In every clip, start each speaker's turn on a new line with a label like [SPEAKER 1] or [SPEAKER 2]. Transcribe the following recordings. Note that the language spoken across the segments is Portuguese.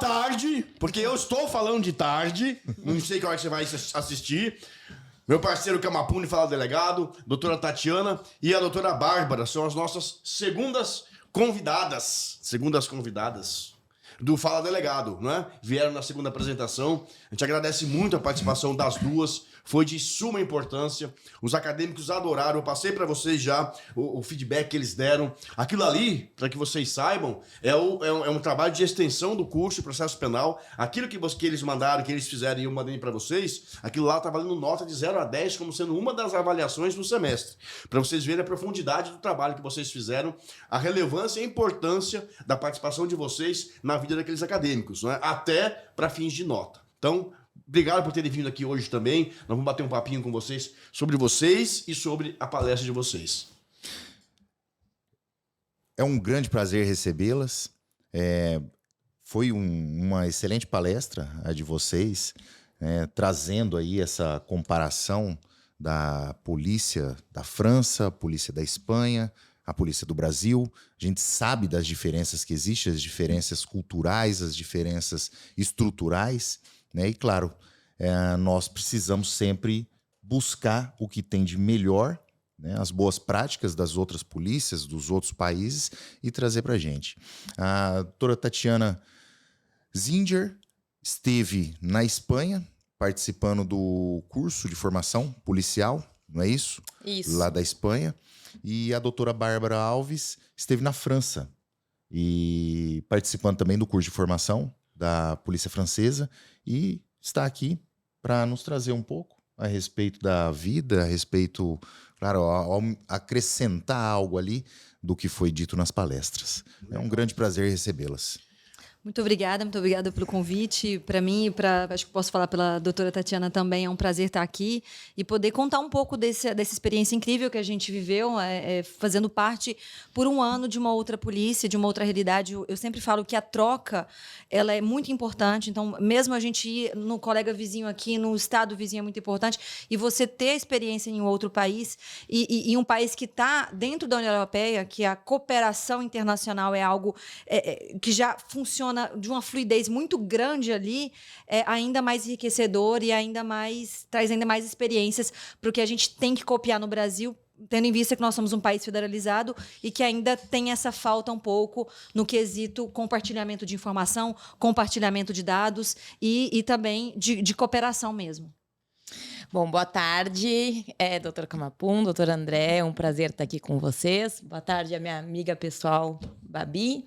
[SPEAKER 1] tarde, porque eu estou falando de tarde, não sei que hora que você vai assistir. Meu parceiro Camapuni, Fala Delegado, doutora Tatiana e a doutora Bárbara são as nossas segundas convidadas do Fala Delegado, né? Vieram na segunda apresentação. A gente agradece muito a participação das duas. Foi de suma importância. Os acadêmicos adoraram. Eu passei para vocês já o feedback que eles deram. Aquilo ali, para que vocês saibam, é um trabalho de extensão do curso de processo penal. Aquilo que eles mandaram, que eles fizeram e eu mandei para vocês, aquilo lá está valendo nota de 0 a 10 como sendo uma das avaliações do semestre. Para vocês verem a profundidade do trabalho que vocês fizeram, a relevância e a importância da participação de vocês na vida daqueles acadêmicos, né? Até para fins de nota. Então, obrigado por terem vindo aqui hoje também. Nós vamos bater um papinho com vocês e sobre a palestra de vocês.
[SPEAKER 2] É um grande prazer recebê-las. Foi uma excelente palestra a de vocês, trazendo aí essa comparação da polícia da França, a polícia da Espanha, a polícia do Brasil. A gente sabe das diferenças que existem, as diferenças culturais, as diferenças estruturais, né? E, claro, nós precisamos sempre buscar o que tem de melhor, né? As boas práticas das outras polícias, dos outros países, e trazer para a gente. A doutora Tatiana Zinger esteve na Espanha, participando do curso de formação policial, não é isso?
[SPEAKER 3] Isso.
[SPEAKER 2] Lá da Espanha. E a doutora Bárbara Alves esteve na França, e participando também do curso de formação da Polícia Francesa, e está aqui para nos trazer um pouco a respeito da vida, a respeito, claro, acrescentar algo ali do que foi dito nas palestras. É um grande prazer recebê-las.
[SPEAKER 4] Muito obrigada pelo convite. Para mim, acho que posso falar pela doutora Tatiana também, é um prazer estar aqui e poder contar um pouco dessa experiência incrível que a gente viveu, fazendo parte por um ano de uma outra polícia, de uma outra realidade. Eu sempre falo que a troca ela é muito importante, então, mesmo a gente ir no colega vizinho aqui, no estado vizinho é muito importante, e você ter a experiência em um outro país, e um país que está dentro da União Europeia, que a cooperação internacional é algo que já funciona de uma fluidez muito grande ali, é ainda mais enriquecedor e traz ainda mais experiências para o que a gente tem que copiar no Brasil, tendo em vista que nós somos um país federalizado e que ainda tem essa falta um pouco no quesito compartilhamento de informação, compartilhamento de dados e também de cooperação mesmo.
[SPEAKER 3] Bom, boa tarde, doutor Camapun, doutor André, é um prazer estar aqui com vocês. Boa tarde, a minha amiga pessoal, Babi.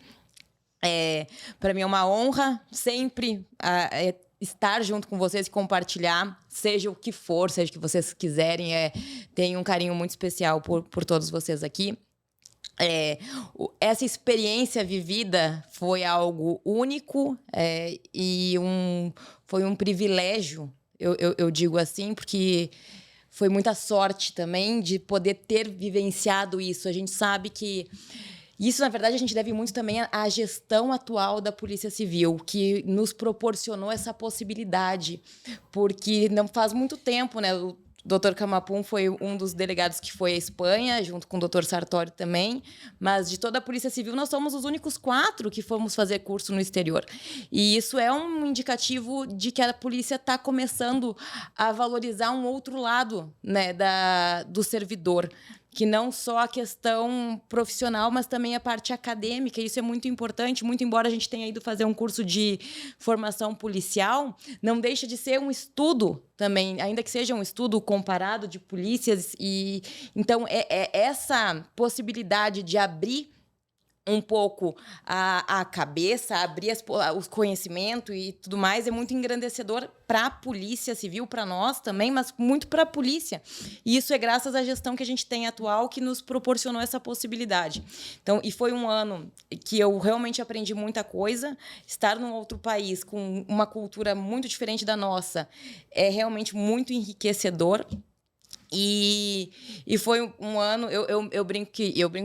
[SPEAKER 3] Para mim é uma honra sempre estar junto com vocês e compartilhar, seja o que for, seja o que vocês quiserem. Tenho um carinho muito especial por todos vocês aqui. Essa experiência vivida foi algo único e foi um privilégio, eu digo assim, porque foi muita sorte também de poder ter vivenciado isso. A gente sabe que isso, na verdade, a gente deve muito também à gestão atual da Polícia Civil, que nos proporcionou essa possibilidade, porque não faz muito tempo, né? O Dr. Camapun foi um dos delegados que foi à Espanha, junto com o Dr. Sartori também, mas de toda a Polícia Civil nós somos os únicos 4 que fomos fazer curso no exterior. E isso é um indicativo de que a polícia está começando a valorizar um outro lado, né, do servidor, que não só a questão profissional, mas também a parte acadêmica. Isso é muito importante, muito embora a gente tenha ido fazer um curso de formação policial, não deixa de ser um estudo também, ainda que seja um estudo comparado de polícias. E então, essa possibilidade de abrir um pouco a cabeça, abrir os conhecimentos e tudo mais, é muito engrandecedor para a Polícia Civil, para nós também, mas muito para a polícia. E isso é graças à gestão que a gente tem atual que nos proporcionou essa possibilidade. Então, e foi um ano que eu realmente aprendi muita coisa. Estar num outro país com uma cultura muito diferente da nossa é realmente muito enriquecedor. E foi um ano, eu brinco,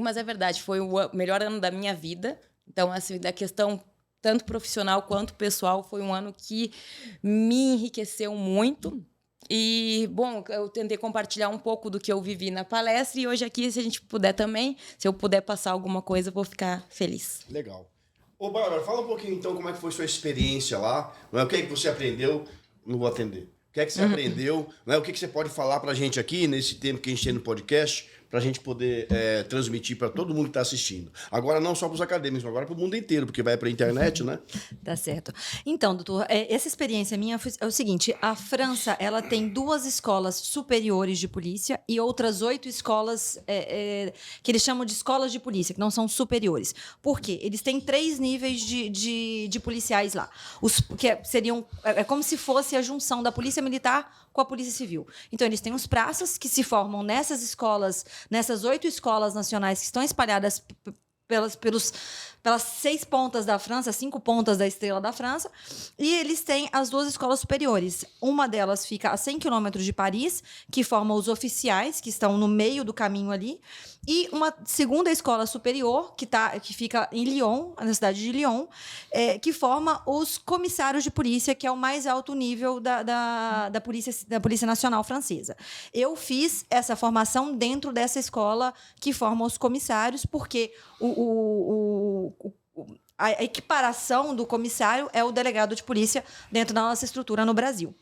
[SPEAKER 3] mas é verdade, foi o melhor ano da minha vida. Então, assim, da questão tanto profissional quanto pessoal, foi um ano que me enriqueceu muito. E, bom, eu tentei compartilhar um pouco do que eu vivi na palestra, e hoje aqui, se a gente puder também, se eu puder passar alguma coisa, eu vou ficar feliz.
[SPEAKER 1] Legal. Ô, Bárbara, fala um pouquinho então como é que foi sua experiência lá. Não é? O que é que você aprendeu? Não vou atender. O que é que você aprendeu? Não é? O que é que você pode falar pra gente aqui nesse tempo que a gente tem no podcast, pra gente poder transmitir pra todo mundo que tá assistindo. Agora não só pros acadêmicos, agora pro mundo inteiro, porque vai pra internet, né?
[SPEAKER 4] Tá certo. Então, doutor, essa experiência minha é o seguinte: a França ela tem 2 escolas superiores de polícia e outras 8 escolas que eles chamam de escolas de polícia, que não são superiores. Por quê? Eles têm 3 níveis de policiais lá. Seriam como se fosse a junção da polícia militar com a polícia civil. Então, eles têm os praças que se formam nessas escolas, nessas 8 escolas nacionais que estão espalhadas pelas 6 pontas da França, 5 pontas da estrela da França, e eles têm as 2 escolas superiores. Uma delas fica a 100 quilômetros de Paris, que forma os oficiais, que estão no meio do caminho ali, e uma segunda escola superior, que fica em Lyon, na cidade de Lyon, que forma os comissários de polícia, que é o mais alto nível da Polícia Nacional Francesa. Eu fiz essa formação dentro dessa escola que forma os comissários, porque a equiparação do comissário é o delegado de polícia dentro da nossa estrutura no Brasil.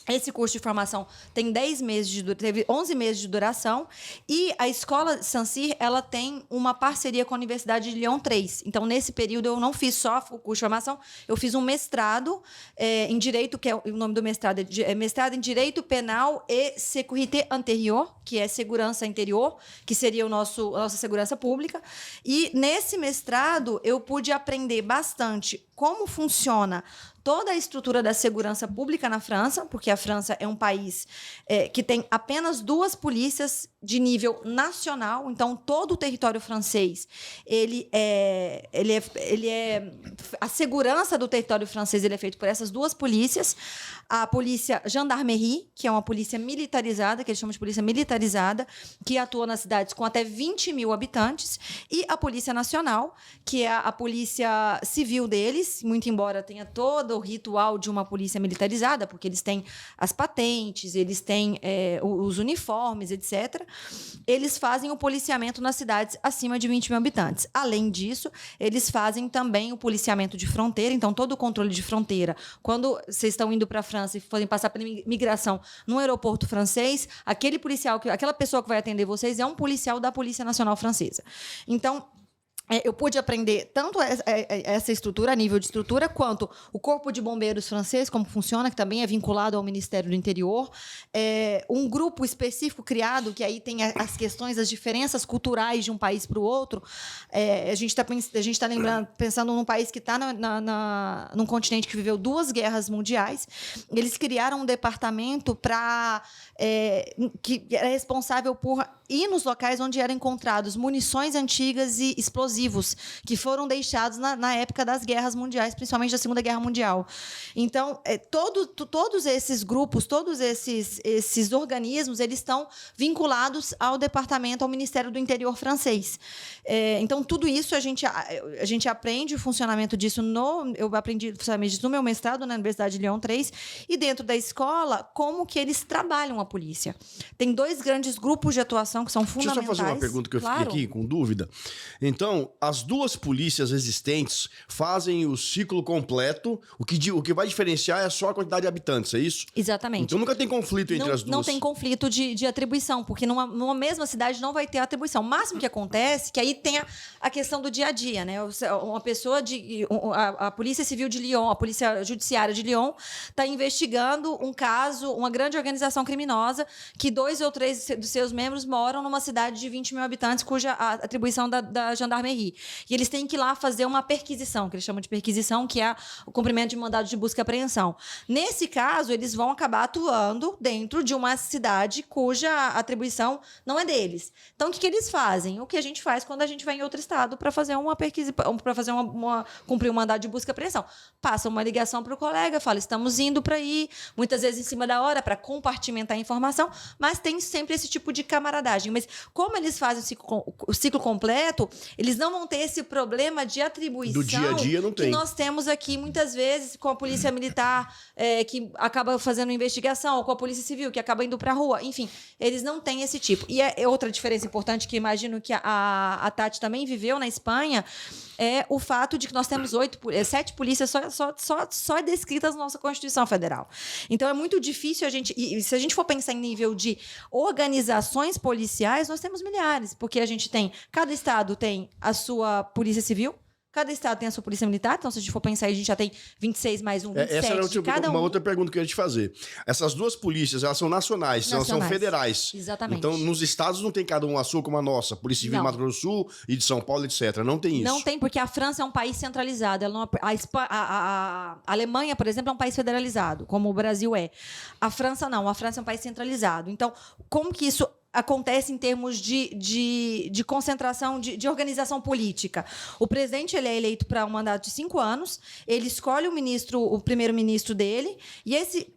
[SPEAKER 4] Esse curso de formação teve 11 meses de duração, e a escola Saint-Cyr, ela tem uma parceria com a Universidade de Lyon 3. Então, nesse período, eu não fiz só o curso de formação, eu fiz um mestrado em Direito, que é o nome do mestrado, mestrado em Direito Penal e Sécurité Intérieure, que é segurança interior, que seria a nossa segurança pública. E, nesse mestrado, eu pude aprender bastante como funciona toda a estrutura da segurança pública na França, porque a França é um país que tem apenas 2 polícias de nível nacional. Então, todo o território francês, a segurança do território francês é feita por essas 2 polícias. A polícia Gendarmerie, que é uma polícia militarizada, que eles chamam de polícia militarizada, que atua nas cidades com até 20 mil habitantes, e a Polícia Nacional, que é a polícia civil deles, muito embora tenha todo o ritual de uma polícia militarizada, porque eles têm as patentes, eles têm os uniformes, etc. Eles fazem o policiamento nas cidades acima de 20 mil habitantes. Além disso, eles fazem também o policiamento de fronteira, então todo o controle de fronteira. Quando vocês estão indo para a França e forem passar pela imigração no aeroporto francês, aquela pessoa que vai atender vocês é um policial da Polícia Nacional Francesa. Então, eu pude aprender tanto essa estrutura, a nível de estrutura, quanto o Corpo de Bombeiros francês, como funciona, que também é vinculado ao Ministério do Interior. Um grupo específico criado, que aí tem as questões, as diferenças culturais de um país para o outro. A gente está pensando num país que está num continente que viveu 2 guerras mundiais. Eles criaram um departamento que era responsável por ir nos locais onde eram encontrados munições antigas e explosivos que foram deixados na época das guerras mundiais, principalmente da Segunda Guerra Mundial. Então, todos esses grupos, todos esses organismos, eles estão vinculados ao departamento, ao Ministério do Interior francês. Então, tudo isso a gente aprende o funcionamento disso eu aprendi o funcionamento disso no meu mestrado na Universidade de Lyon 3, e dentro da escola, como que eles trabalham a polícia. Tem 2 grandes grupos de atuação que são fundamentais.
[SPEAKER 1] Deixa eu só fazer uma pergunta que eu fiquei aqui com dúvida. Então, as 2 polícias existentes fazem o ciclo completo. O que vai diferenciar é só a quantidade de habitantes, é isso?
[SPEAKER 4] Exatamente.
[SPEAKER 1] Então nunca tem conflito entre as 2.
[SPEAKER 4] Não tem conflito de atribuição, porque numa mesma cidade não vai ter atribuição. O máximo que acontece, que aí tem a questão do dia a dia, né? Uma pessoa a Polícia Civil de Lyon, a Polícia Judiciária de Lyon, está investigando um caso, uma grande organização criminosa, que 2 ou 3 dos seus membros moram numa cidade de 20 mil habitantes, cuja a atribuição da Gendarmerie. E eles têm que ir lá fazer uma perquisição, que eles chamam de perquisição, que é o cumprimento de mandado de busca e apreensão. Nesse caso, eles vão acabar atuando dentro de uma cidade cuja atribuição não é deles. Então, o que eles fazem? O que a gente faz quando a gente vai em outro estado para fazer uma perquisição, para fazer cumprir um mandado de busca e apreensão. Passa uma ligação para o colega, fala, estamos indo para aí, muitas vezes em cima da hora, para compartimentar a informação, mas tem sempre esse tipo de camaradagem. Mas como eles fazem o ciclo completo, eles não vão ter esse problema de atribuição
[SPEAKER 1] do dia a dia, não tem.
[SPEAKER 4] Que nós temos aqui muitas vezes com a polícia militar, que acaba fazendo investigação, ou com a polícia civil, que acaba indo para a rua. Enfim, eles não têm esse tipo. E outra diferença importante que imagino que a Tati também viveu na Espanha é o fato de que nós temos 7 polícias só descritas na nossa Constituição Federal. Então, é muito difícil a gente... E se a gente for pensar em nível de organizações policiais, nós temos milhares, porque a gente tem... Cada estado tem a sua polícia civil, cada estado tem a sua polícia militar, então se a gente for pensar aí, a gente já tem 26 mais 27
[SPEAKER 1] Essa era
[SPEAKER 4] de cada
[SPEAKER 1] uma outra pergunta que eu ia te fazer. Essas duas polícias, elas são nacionais, elas são federais.
[SPEAKER 4] Exatamente.
[SPEAKER 1] Então, nos estados não tem cada um a sua como a nossa. Polícia Civil de Mato Grosso do Sul e de São Paulo, etc. Não tem isso.
[SPEAKER 4] Não tem, porque a França é um país centralizado. Ela não, a Alemanha, por exemplo, é um país federalizado, como o Brasil é. A França não. A França é um país centralizado. Então, como que isso acontece em termos de concentração, de organização política? O presidente ele é eleito para um mandato de 5 anos, ele escolhe o primeiro-ministro dele, e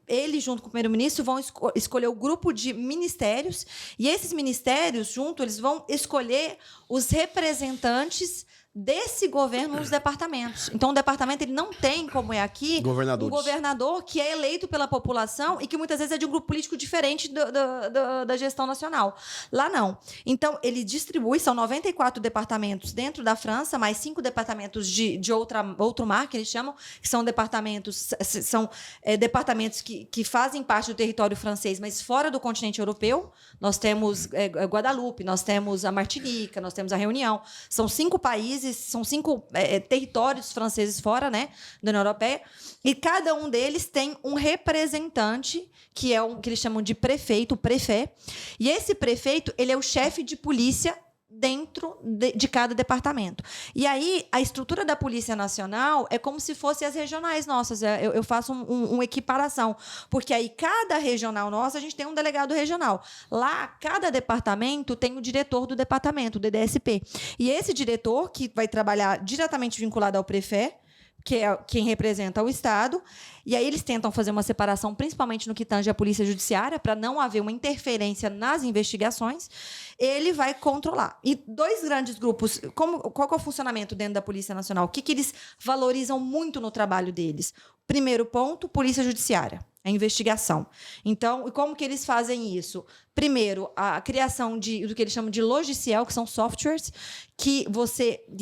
[SPEAKER 4] ele, junto com o primeiro-ministro, vão escolher o grupo de ministérios, e esses ministérios, junto, eles vão escolher os representantes desse governo nos departamentos. Então, o departamento ele não tem, como é aqui, um governador que é eleito pela população e que muitas vezes é de um grupo político diferente da gestão nacional. Lá, não. Então, ele distribui, são 94 departamentos dentro da França, mais 5 departamentos de outro mar, que eles chamam, que são departamentos que fazem parte do território francês, mas fora do continente europeu. Nós temos Guadalupe, nós temos a Martinica, nós temos a Reunião. São 5 países, são 5 territórios franceses fora, né, da União Europeia, e cada um deles tem um representante, que é que eles chamam de prefeito, o prefet, e esse prefeito ele é o chefe de polícia dentro de cada departamento. E aí, a estrutura da Polícia Nacional é como se fossem as regionais nossas. Eu faço uma equiparação, porque aí, cada regional nossa, a gente tem um delegado regional. Lá, cada departamento tem o diretor do departamento, o DDSP. E esse diretor, que vai trabalhar diretamente vinculado ao prefeito, que é quem representa o Estado, e aí eles tentam fazer uma separação, principalmente no que tange à polícia judiciária, para não haver uma interferência nas investigações, ele vai controlar. E 2 grandes grupos, qual que é o funcionamento dentro da Polícia Nacional? O que eles valorizam muito no trabalho deles? Primeiro ponto, polícia judiciária, a investigação. Então, como que eles fazem isso? Primeiro, a criação do que eles chamam de logiciel, que são softwares, que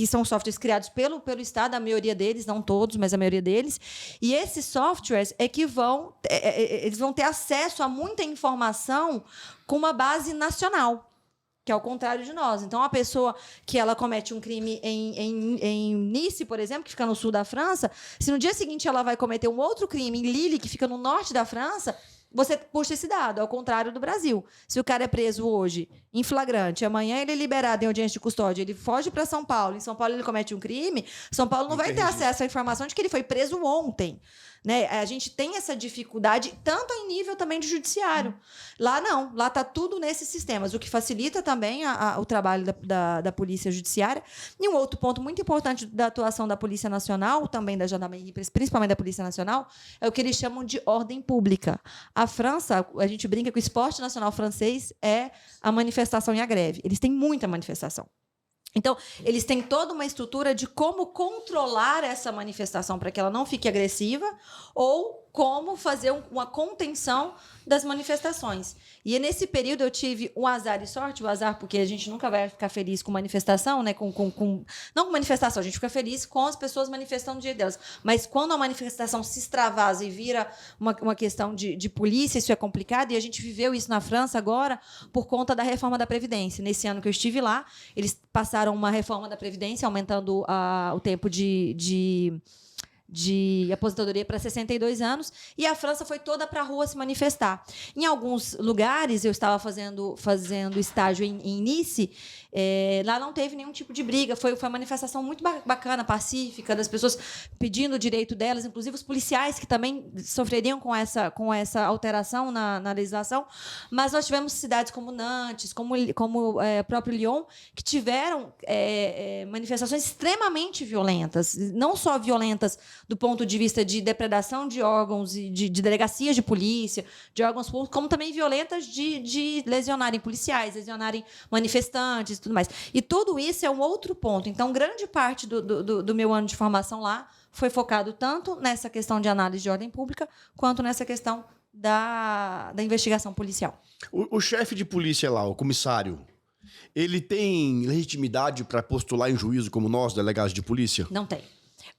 [SPEAKER 4] são softwares criados pelo Estado, a maioria deles, não todos, mas a maioria deles. E esses softwares é que eles vão ter acesso a muita informação com uma base nacional, que é ao contrário de nós. Então, a pessoa que ela comete um crime em Nice, por exemplo, que fica no sul da França, se no dia seguinte ela vai cometer um outro crime em Lille, que fica no norte da França, você puxa esse dado, ao contrário do Brasil. Se o cara é preso hoje em flagrante, amanhã ele é liberado em audiência de custódia, ele foge para São Paulo, em São Paulo ele comete um crime, São Paulo não vai ter acesso à informação de que ele foi preso ontem. Né? A gente tem essa dificuldade, tanto em nível também de judiciário. Lá não, lá está tudo nesses sistemas, o que facilita também o trabalho da Polícia Judiciária. E um outro ponto muito importante da atuação da Polícia Nacional, também da Gendarmerie, principalmente da Polícia Nacional, é o que eles chamam de ordem pública. A França, a gente brinca que o esporte nacional francês é a manifestação e a greve. Eles têm muita manifestação. Então, eles têm toda uma estrutura de como controlar essa manifestação para que ela não fique agressiva ou como fazer uma contenção das manifestações. E nesse período eu tive um azar e sorte, o azar porque a gente nunca vai ficar feliz com manifestação, né? Não com manifestação, a gente fica feliz com as pessoas manifestando do jeito delas. Mas quando a manifestação se extravasa e vira uma questão de polícia, isso é complicado, e a gente viveu isso na França agora por conta da reforma da Previdência. Nesse ano que eu estive lá, eles passaram uma reforma da Previdência, aumentando o tempo de aposentadoria para 62 anos, e a França foi toda para a rua se manifestar. Em alguns lugares, eu estava fazendo estágio em Nice, lá não teve nenhum tipo de briga, foi uma manifestação muito bacana, pacífica, das pessoas pedindo o direito delas, inclusive os policiais que também sofreriam com essa alteração na legislação, mas nós tivemos cidades como Nantes, como próprio Lyon, que tiveram manifestações extremamente violentas, não só violentas do ponto de vista de depredação de órgãos e de delegacias de polícia, de órgãos públicos, como também violentas de lesionarem policiais, lesionarem manifestantes e tudo mais. E tudo isso é um outro ponto. Então, grande parte do meu ano de formação lá foi focado tanto nessa questão de análise de ordem pública, quanto nessa questão da investigação policial.
[SPEAKER 1] O chefe de polícia lá, o comissário, ele tem legitimidade para postular em juízo como nós, delegados de polícia?
[SPEAKER 4] Não tem.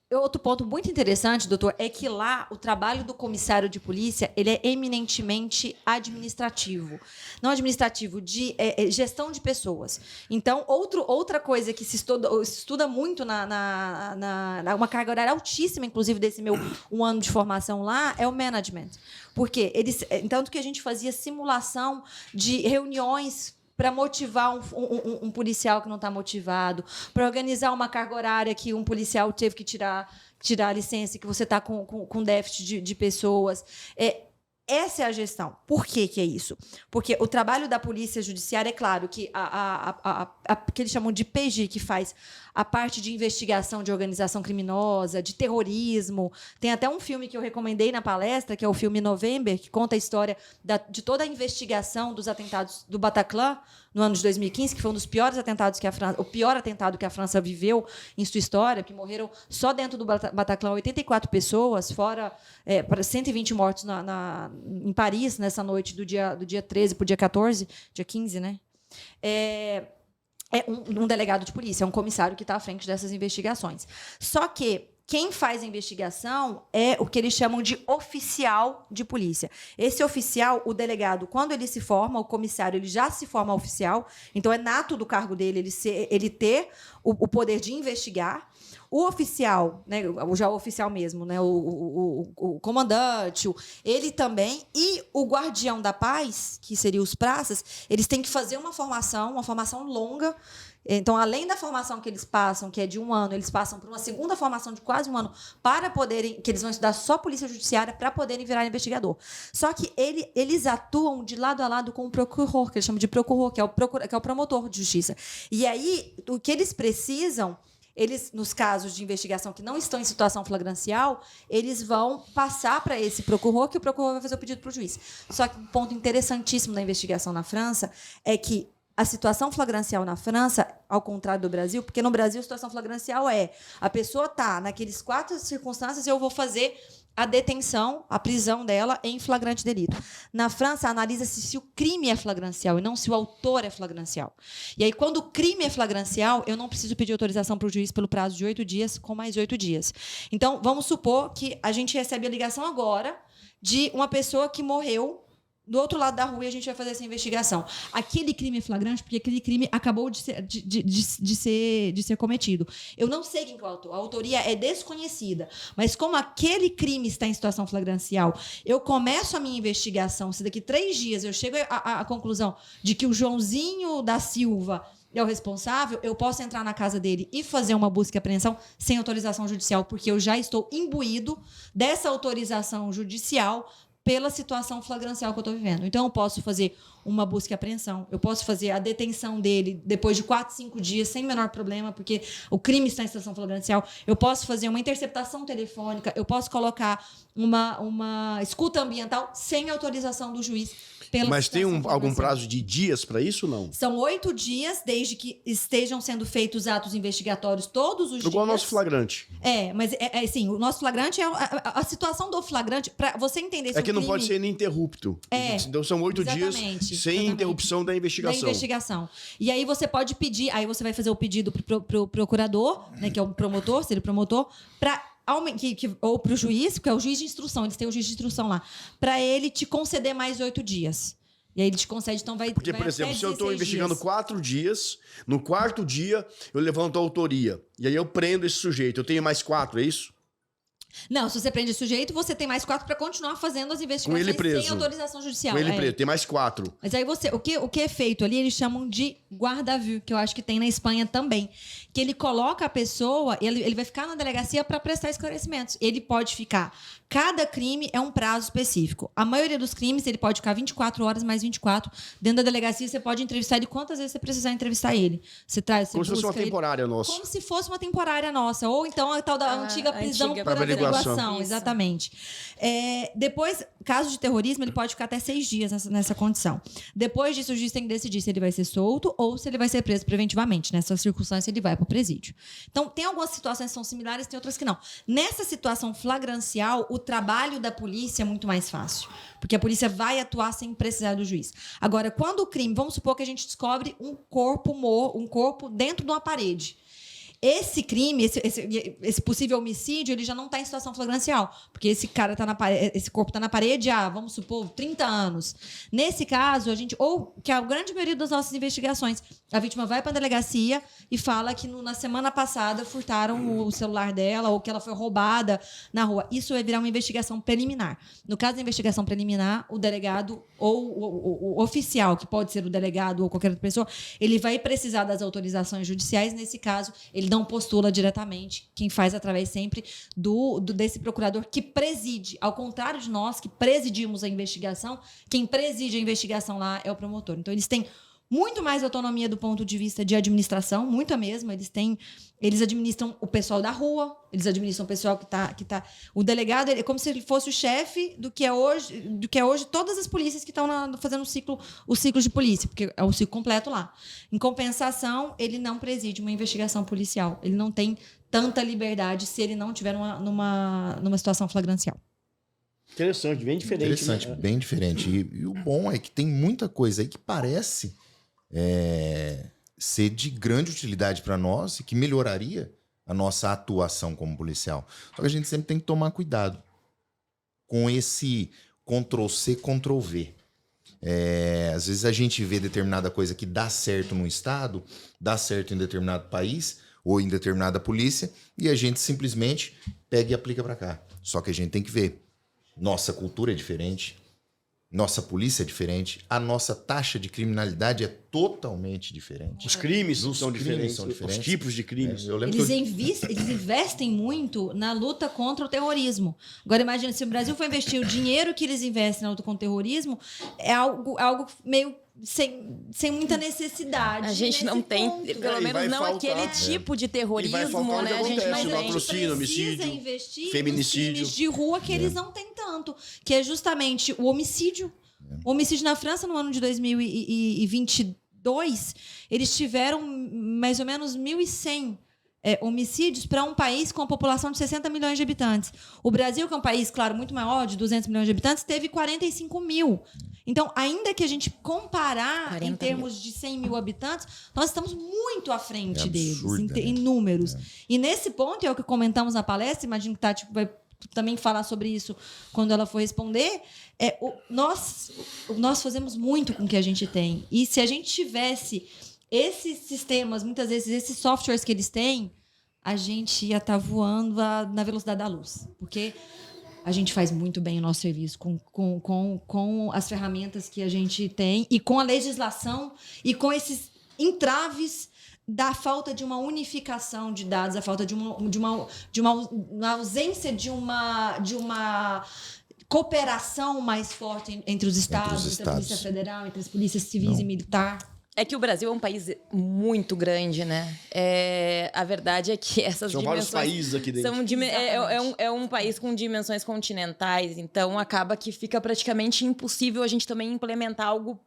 [SPEAKER 4] Outro ponto muito interessante, doutor, é que lá o trabalho do comissário de polícia ele é eminentemente administrativo. Não administrativo, de gestão de pessoas. Então, outra coisa que se estuda muito uma carga horária altíssima, inclusive, desse meu 1 ano de formação lá, é o management. Porque tanto que a gente fazia simulação de reuniões para motivar um policial que não está motivado, para organizar uma carga horária que um policial teve que tirar a licença, que você está com déficit de pessoas. Essa é a gestão. Por que é isso? Porque o trabalho da polícia judiciária, é claro, que que eles chamam de PG, que faz a parte de investigação de organização criminosa, de terrorismo. Tem até um filme que eu recomendei na palestra, que é o filme November, que conta a história de toda a investigação dos atentados do Bataclan, no ano de 2015, que foi um dos piores atentados o pior atentado que a França viveu em sua história, que morreram só dentro do Bataclan 84 pessoas, fora 120 mortos em Paris, nessa noite do dia 13 para o dia 14, dia 15, né? Um delegado de polícia, é um comissário que está à frente dessas investigações. Só que quem faz a investigação é o que eles chamam de oficial de polícia. Esse oficial, o delegado, quando ele se forma, o comissário, ele já se forma oficial, então é nato do cargo dele ele ter o poder de investigar. O oficial, né, já o oficial mesmo, né, o comandante, ele também, e o guardião da paz, que seriam os praças, eles têm que fazer uma formação longa. Então, além da formação que eles passam, que é de 1 ano, eles passam por uma segunda formação de quase 1 ano para poderem, que eles vão estudar só polícia judiciária para poderem virar investigador. Só que eles atuam de lado a lado com o procuror, que eles chamam de procuror, que é o promotor de justiça. E aí, o que eles precisam, nos casos de investigação que não estão em situação flagrancial, eles vão passar para esse procuror, que o procuror vai fazer o pedido para o juiz. Só que um ponto interessantíssimo da investigação na França é que a situação flagrancial na França, ao contrário do Brasil, porque no Brasil a situação flagrancial é a pessoa está naqueles 4 circunstâncias, eu vou fazer a detenção, a prisão dela em flagrante delito. Na França, analisa-se se o crime é flagrancial e não se o autor é flagrancial. E aí, quando o crime é flagrancial, eu não preciso pedir autorização para o juiz pelo prazo de 8 dias, com mais 8 dias. Então, vamos supor que a gente recebe a ligação agora de uma pessoa que morreu do outro lado da rua e a gente vai fazer essa investigação. Aquele crime é flagrante porque aquele crime acabou de ser cometido. Eu não sei quem é o autor. A autoria é desconhecida. Mas como aquele crime está em situação flagrancial, eu começo a minha investigação. Se daqui 3 dias eu chego à conclusão de que o Joãozinho da Silva é o responsável, eu posso entrar na casa dele e fazer uma busca e apreensão sem autorização judicial, porque eu já estou imbuído dessa autorização judicial pela situação flagrancial que eu estou vivendo. Então, eu posso fazer uma busca e apreensão, eu posso fazer a detenção dele depois de 4, 5 dias, sem o menor problema, porque o crime está em situação flagrancial. Eu posso fazer uma interceptação telefônica, eu posso colocar uma escuta ambiental sem autorização do juiz.
[SPEAKER 1] Mas tem algum prazo de dias para isso ou não?
[SPEAKER 4] São 8 dias, desde que estejam sendo feitos atos investigatórios todos os dias.
[SPEAKER 1] Igual ao nosso flagrante.
[SPEAKER 4] Mas assim, o nosso flagrante é a situação do flagrante, para você entender se
[SPEAKER 1] é que não pode ser ininterrupto. Então são 8 dias sem interrupção da investigação.
[SPEAKER 4] E aí você pode pedir, aí você vai fazer o pedido pro procurador, né, que é o promotor, seria o promotor, ou para o juiz, que é o juiz de instrução, eles têm o juiz de instrução lá, para ele te conceder mais 8 dias. E aí ele te concede, então vai.
[SPEAKER 1] Porque, por exemplo, se eu estou investigando 4 dias, no 4º dia eu levanto a autoria. E aí eu prendo esse sujeito. Eu tenho mais 4, é isso?
[SPEAKER 4] Não, se você prende o sujeito, você tem mais 4 para continuar fazendo as investigações
[SPEAKER 1] com ele preso.
[SPEAKER 4] Sem autorização judicial.
[SPEAKER 1] Com ele preso, tem mais 4.
[SPEAKER 4] Mas aí o que é feito ali, eles chamam de guarda-viu, que eu acho que tem na Espanha também. Que ele coloca a pessoa, ele vai ficar na delegacia para prestar esclarecimentos. Ele pode ficar. Cada crime é um prazo específico. A maioria dos crimes, ele pode ficar 24 horas mais 24. Dentro da delegacia, você pode entrevistar ele quantas vezes você precisar entrevistar ele.
[SPEAKER 1] Como se fosse uma temporária nossa.
[SPEAKER 4] Como se fosse uma temporária nossa. Ou então a tal da antiga prisão por averiguação. Exatamente. Depois, caso de terrorismo, ele pode ficar até 6 dias nessa condição. Depois disso, o juiz tem que decidir se ele vai ser solto ou se ele vai ser preso preventivamente. Nessa circunstância, ele vai para o presídio. Então, tem algumas situações que são similares, tem outras que não. Nessa situação flagrancial, o o trabalho da polícia muito mais fácil. Porque a polícia vai atuar sem precisar do juiz. Agora, quando o crime... Vamos supor que a gente descobre um corpo dentro de uma parede. Esse crime, esse possível homicídio, ele já não está em situação flagrancial. Porque esse corpo está na parede há, vamos supor, 30 anos. Nesse caso, ou que a grande maioria das nossas investigações, a vítima vai para a delegacia e fala que na semana passada furtaram o celular dela ou que ela foi roubada na rua. Isso vai virar uma investigação preliminar. No caso da investigação preliminar, o delegado ou o oficial, que pode ser o delegado ou qualquer outra pessoa, ele vai precisar das autorizações judiciais. Nesse caso, ele não postula diretamente. Quem faz através sempre desse procurador que preside. Ao contrário de nós, que presidimos a investigação, quem preside a investigação lá é o promotor. Então, eles têm muito mais autonomia do ponto de vista de administração, muita mesmo. Eles administram o pessoal da rua, eles administram o pessoal que tá. O delegado é como se ele fosse o chefe do que é hoje todas as polícias que estão fazendo o ciclo de polícia, porque é o ciclo completo lá. Em compensação, ele não preside uma investigação policial. Ele não tem tanta liberdade se ele não estiver numa situação flagrancial.
[SPEAKER 1] Interessante, bem diferente.
[SPEAKER 2] Interessante,
[SPEAKER 1] né?
[SPEAKER 2] bem diferente. E o bom é que tem muita coisa aí que parece ser de grande utilidade para nós e que melhoraria a nossa atuação como policial. Só que a gente sempre tem que tomar cuidado com esse Ctrl-C, Ctrl-V. Às vezes a gente vê determinada coisa que dá certo num estado, dá certo em determinado país ou em determinada polícia e a gente simplesmente pega e aplica para cá. Só que a gente tem que ver. Nossa cultura é diferente, nossa polícia é diferente, a nossa taxa de criminalidade é totalmente diferente.
[SPEAKER 1] Os crimes são diferentes, os tipos de crimes.
[SPEAKER 2] Eu lembro
[SPEAKER 4] Eles investem muito na luta contra o terrorismo. Agora, imagina, se o Brasil for investir o dinheiro que eles investem na luta contra o terrorismo, é algo meio sem muita necessidade.
[SPEAKER 3] A gente não tem, pelo menos não aquele tipo de terrorismo, né? A gente não tem.
[SPEAKER 1] Latrocínio, homicídio,
[SPEAKER 4] investir
[SPEAKER 1] feminicídio.
[SPEAKER 4] Nos crimes de rua que eles não têm tanto, que é justamente o homicídio. O homicídio na França, no ano de 2022, eles tiveram mais ou menos 1.100 homicídios para um país com a população de 60 milhões de habitantes. O Brasil, que é um país, claro, muito maior, de 200 milhões de habitantes, teve 45 mil. Então, ainda que a gente comparar em termos de 100 mil habitantes, nós estamos muito à frente deles, em números. E nesse ponto, é o que comentamos na palestra, imagino que Tati vai também falar sobre isso quando ela for responder, nós fazemos muito com o que a gente tem. E se a gente tivesse esses sistemas, muitas vezes, esses softwares que eles têm, a gente ia estar voando na velocidade da luz. Porque a gente faz muito bem o nosso serviço com as ferramentas que a gente tem e com a legislação e com esses entraves da falta de uma unificação de dados, a falta de uma ausência de uma cooperação mais forte entre os estados, entre a Polícia Federal, entre as polícias civis e militar.
[SPEAKER 3] É que o Brasil é um país muito grande, né? A verdade é que essas
[SPEAKER 1] são
[SPEAKER 3] dimensões...
[SPEAKER 1] São vários países aqui dentro.
[SPEAKER 3] É um país com dimensões continentais, então acaba que fica praticamente impossível a gente também implementar algo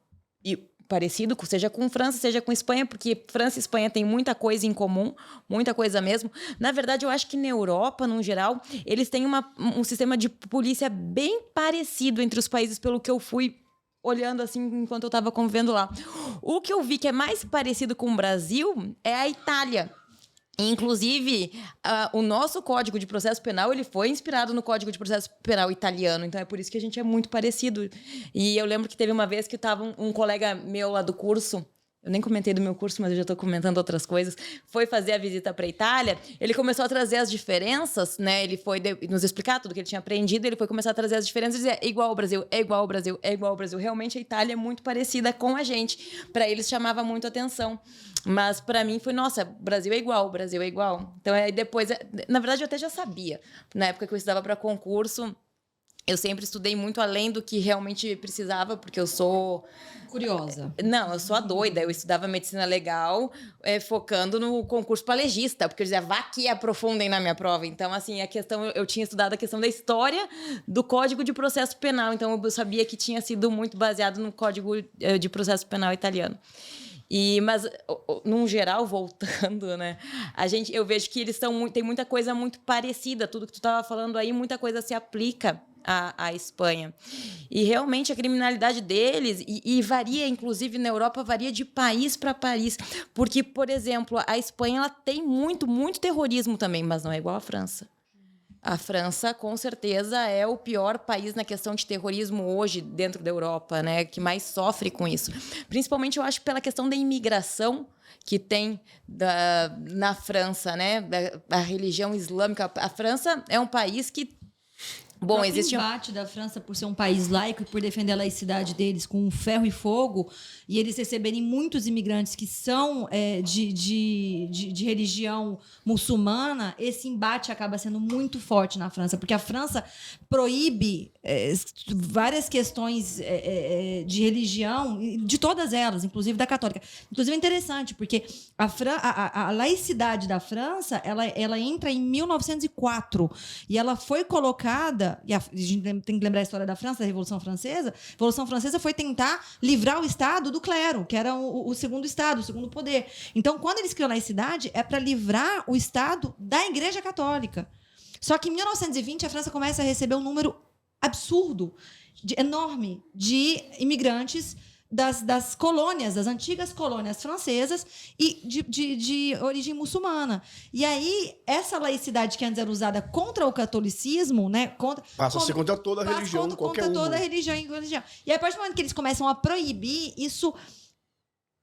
[SPEAKER 3] parecido, seja com França, seja com Espanha, porque França e Espanha têm muita coisa em comum, muita coisa mesmo. Na verdade, eu acho que na Europa, no geral, eles têm um sistema de polícia bem parecido entre os países, pelo que eu fui olhando assim enquanto eu estava convivendo lá. O que eu vi que é mais parecido com o Brasil é a Itália. Inclusive, o nosso Código de Processo Penal ele foi inspirado no Código de Processo Penal italiano, então é por isso que a gente é muito parecido. E eu lembro que teve uma vez que estava um colega meu lá do curso, eu nem comentei do meu curso, mas eu já estou comentando outras coisas, foi fazer a visita para a Itália, ele começou a trazer as diferenças, né? Ele foi nos explicar tudo que ele tinha aprendido, ele foi começar a trazer as diferenças e dizer, é igual ao Brasil, é igual ao Brasil, é igual ao Brasil. Realmente a Itália é muito parecida com a gente. Para eles chamava muito atenção. Mas para mim foi, nossa, Brasil é igual, Brasil é igual. Então aí depois, na verdade eu até já sabia. Na época que eu estudava para concurso, eu sempre estudei muito além do que realmente precisava, porque eu sou...
[SPEAKER 4] curiosa.
[SPEAKER 3] Não, eu sou a doida. Eu estudava medicina legal, focando no concurso para legista, porque eu dizia, vá aqui, aprofundem na minha prova. Então, assim, eu tinha estudado a questão da história do Código de Processo Penal. Então, eu sabia que tinha sido muito baseado no Código de Processo Penal italiano. Mas, num geral, voltando, né? Eu vejo que eles tem muita coisa muito parecida. Tudo que tu estava falando aí, muita coisa se aplica à Espanha. E realmente a criminalidade deles, e varia, inclusive na Europa, varia de país para país. Porque, por exemplo, a Espanha ela tem muito, muito terrorismo também, mas não é igual à França. A França, com certeza, é o pior país na questão de terrorismo hoje dentro da Europa, né? Que mais sofre com isso. Principalmente, eu acho, pela questão da imigração que tem na França, né? Da religião islâmica. A França é um país que... Bom, existe
[SPEAKER 4] um embate da França por ser um país laico e por defender a laicidade deles com ferro e fogo, e eles receberem muitos imigrantes que são de religião muçulmana. Esse embate acaba sendo muito forte na França, porque a França proíbe várias questões de religião, de todas elas, inclusive da católica. Inclusive é interessante, porque a laicidade da França ela entra em 1904 e ela foi colocada. E a gente tem que lembrar a história da França, da Revolução Francesa. A Revolução Francesa foi tentar livrar o Estado do clero, que era o segundo Estado, o segundo poder. Então, quando eles criam a laicidade, é para livrar o Estado da Igreja Católica. Só que em 1920, a França começa a receber um número absurdo, enorme, de imigrantes das colônias, das antigas colônias francesas e de origem muçulmana. E aí, essa laicidade que antes era usada contra o catolicismo, né?
[SPEAKER 1] Passa a ser contra toda a religião, qualquer
[SPEAKER 4] contra toda a religião. E aí, a partir do momento que eles começam a proibir, isso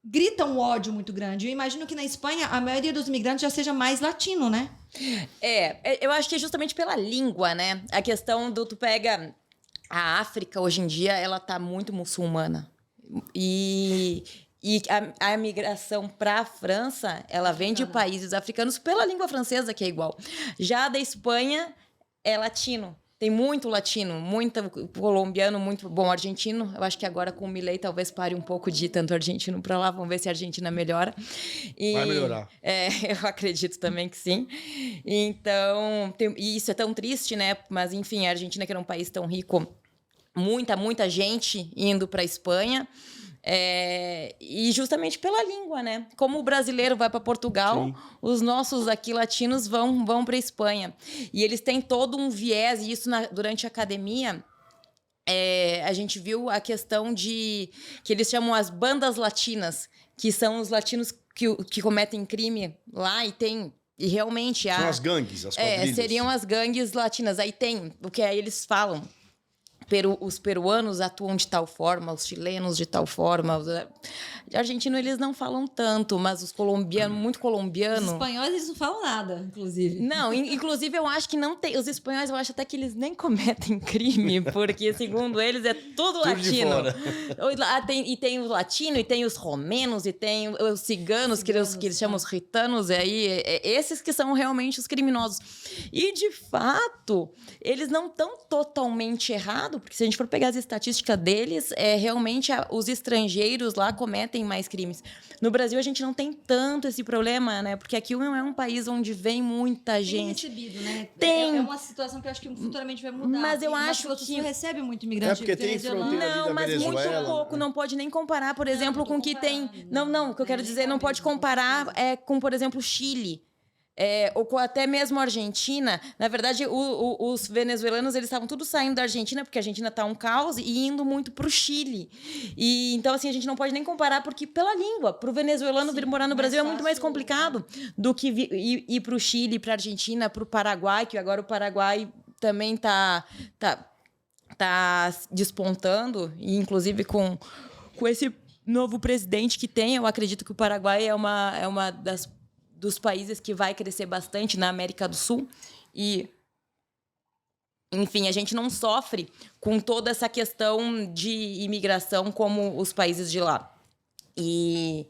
[SPEAKER 4] grita um ódio muito grande. Eu imagino que na Espanha, a maioria dos imigrantes já seja mais latino, né?
[SPEAKER 3] Eu acho que é justamente pela língua, né? A questão tu pega a África, hoje em dia, ela tá muito muçulmana. E a migração para a França, ela vem de países africanos pela língua francesa, que é igual. Já a da Espanha é latino. Tem muito latino, muito colombiano, muito bom argentino. Eu acho que agora com o Milei talvez pare um pouco de ir tanto argentino para lá. Vamos ver se a Argentina melhora.
[SPEAKER 1] Vai melhorar.
[SPEAKER 3] Eu acredito também que sim. Então, e isso é tão triste, né? Mas, enfim, a Argentina, que era um país tão rico, muita gente indo para a Espanha. E justamente pela língua, né? Como o brasileiro vai para Portugal, sim, os nossos aqui latinos vão para a Espanha. E eles têm todo um viés, e isso durante a academia, a gente viu a questão que eles chamam as bandas latinas, que são os latinos que cometem crime lá e realmente...
[SPEAKER 1] São as gangues, as quadrilhas.
[SPEAKER 3] Seriam as gangues latinas. Aí tem o que aí eles falam... Os peruanos atuam de tal forma, os chilenos de tal forma. Os argentinos, eles não falam tanto, mas os colombianos, muito colombiano...
[SPEAKER 4] Os espanhóis, eles não falam nada, inclusive.
[SPEAKER 3] Não, inclusive eu acho que não tem... Os espanhóis, eu acho até que eles nem cometem crime, porque, segundo eles, é tudo latino. Tem o latino, e tem os romenos, e tem os ciganos, que eles chamam os gitanos, e aí esses que são realmente os criminosos. E, de fato, eles não estão totalmente errados, porque se a gente for pegar as estatísticas deles, realmente os estrangeiros lá cometem mais crimes. No Brasil, a gente não tem tanto esse problema, né? Porque aqui não é um país onde vem muita gente.
[SPEAKER 4] Tem recebido, né?
[SPEAKER 3] Tem.
[SPEAKER 4] É uma situação que eu acho que futuramente vai mudar.
[SPEAKER 3] Mas eu acho que...
[SPEAKER 4] Você recebe muito imigrante
[SPEAKER 1] porque tem fronteira ali da
[SPEAKER 3] mas
[SPEAKER 1] Venezuela,
[SPEAKER 3] muito pouco. Não pode nem comparar, por exemplo, com o que tem... Não, o que eu quero dizer, não pode comparar com, por exemplo, Chile. Ou com até mesmo a Argentina. Na verdade, os venezuelanos, eles estavam tudo saindo da Argentina, porque a Argentina está um caos, e indo muito para o Chile. E, então, assim, a gente não pode nem comparar, porque pela língua, para o venezuelano vir morar no Brasil é muito mais complicado do que ir para o Chile, para a Argentina, para o Paraguai, que agora o Paraguai também está despontando, e inclusive com esse novo presidente que tem, eu acredito que o Paraguai é uma dos países que vai crescer bastante na América do Sul. E, enfim, a gente não sofre com toda essa questão de imigração como os países de lá. E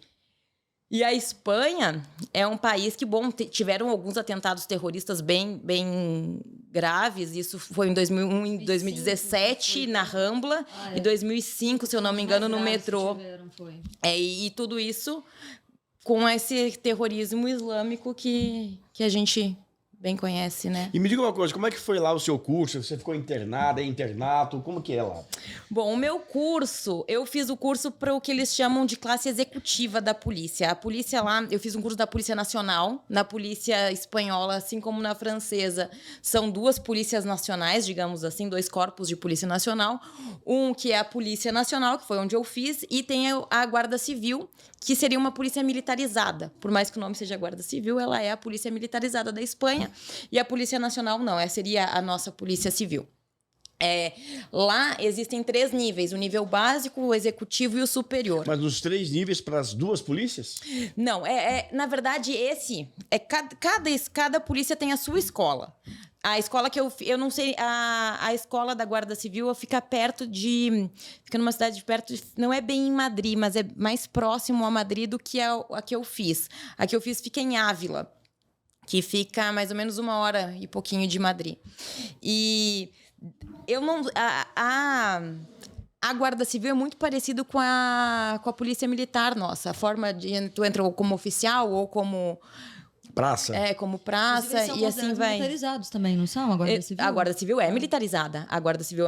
[SPEAKER 3] a Espanha é um país que, tiveram alguns atentados terroristas bem graves. Isso foi em 2001 e 2017, na Rambla, e 2005, se eu não me engano, no metrô. E tudo isso... com esse terrorismo islâmico que a gente conhece, né?
[SPEAKER 1] E me diga uma coisa, como é que foi lá o seu curso? Você ficou internada, internato? Como que é lá?
[SPEAKER 3] Bom, o meu curso, eu fiz o curso para o que eles chamam de classe executiva da polícia. A polícia lá, eu fiz um curso da Polícia Nacional, na Polícia Espanhola, assim como na francesa. São 2 polícias nacionais, digamos assim, 2 corpos de Polícia Nacional. Um que é a Polícia Nacional, que foi onde eu fiz, e tem a Guarda Civil, que seria uma polícia militarizada. Por mais que o nome seja Guarda Civil, ela é a polícia militarizada da Espanha. E a Polícia Nacional não, essa seria a nossa Polícia Civil. Lá existem 3 níveis, o nível básico, o executivo e o superior.
[SPEAKER 1] Mas nos 3 níveis para as 2 polícias?
[SPEAKER 3] Não, na verdade, cada polícia tem a sua escola. A escola que eu não sei, a escola da Guarda Civil fica fica numa cidade perto, não é bem em Madrid, mas é mais próximo a Madrid do que a que eu fiz. A que eu fiz fica em Ávila, que fica mais ou menos 1 hora e pouquinho de Madrid. E eu não... A Guarda Civil é muito parecido com a Polícia Militar nossa. A forma de... Tu entra ou como oficial ou como...
[SPEAKER 1] Praça?
[SPEAKER 3] Como praça e assim vai.
[SPEAKER 4] Militarizados também, não são? A Guarda Civil?
[SPEAKER 3] A Guarda Civil é militarizada. A Guarda Civil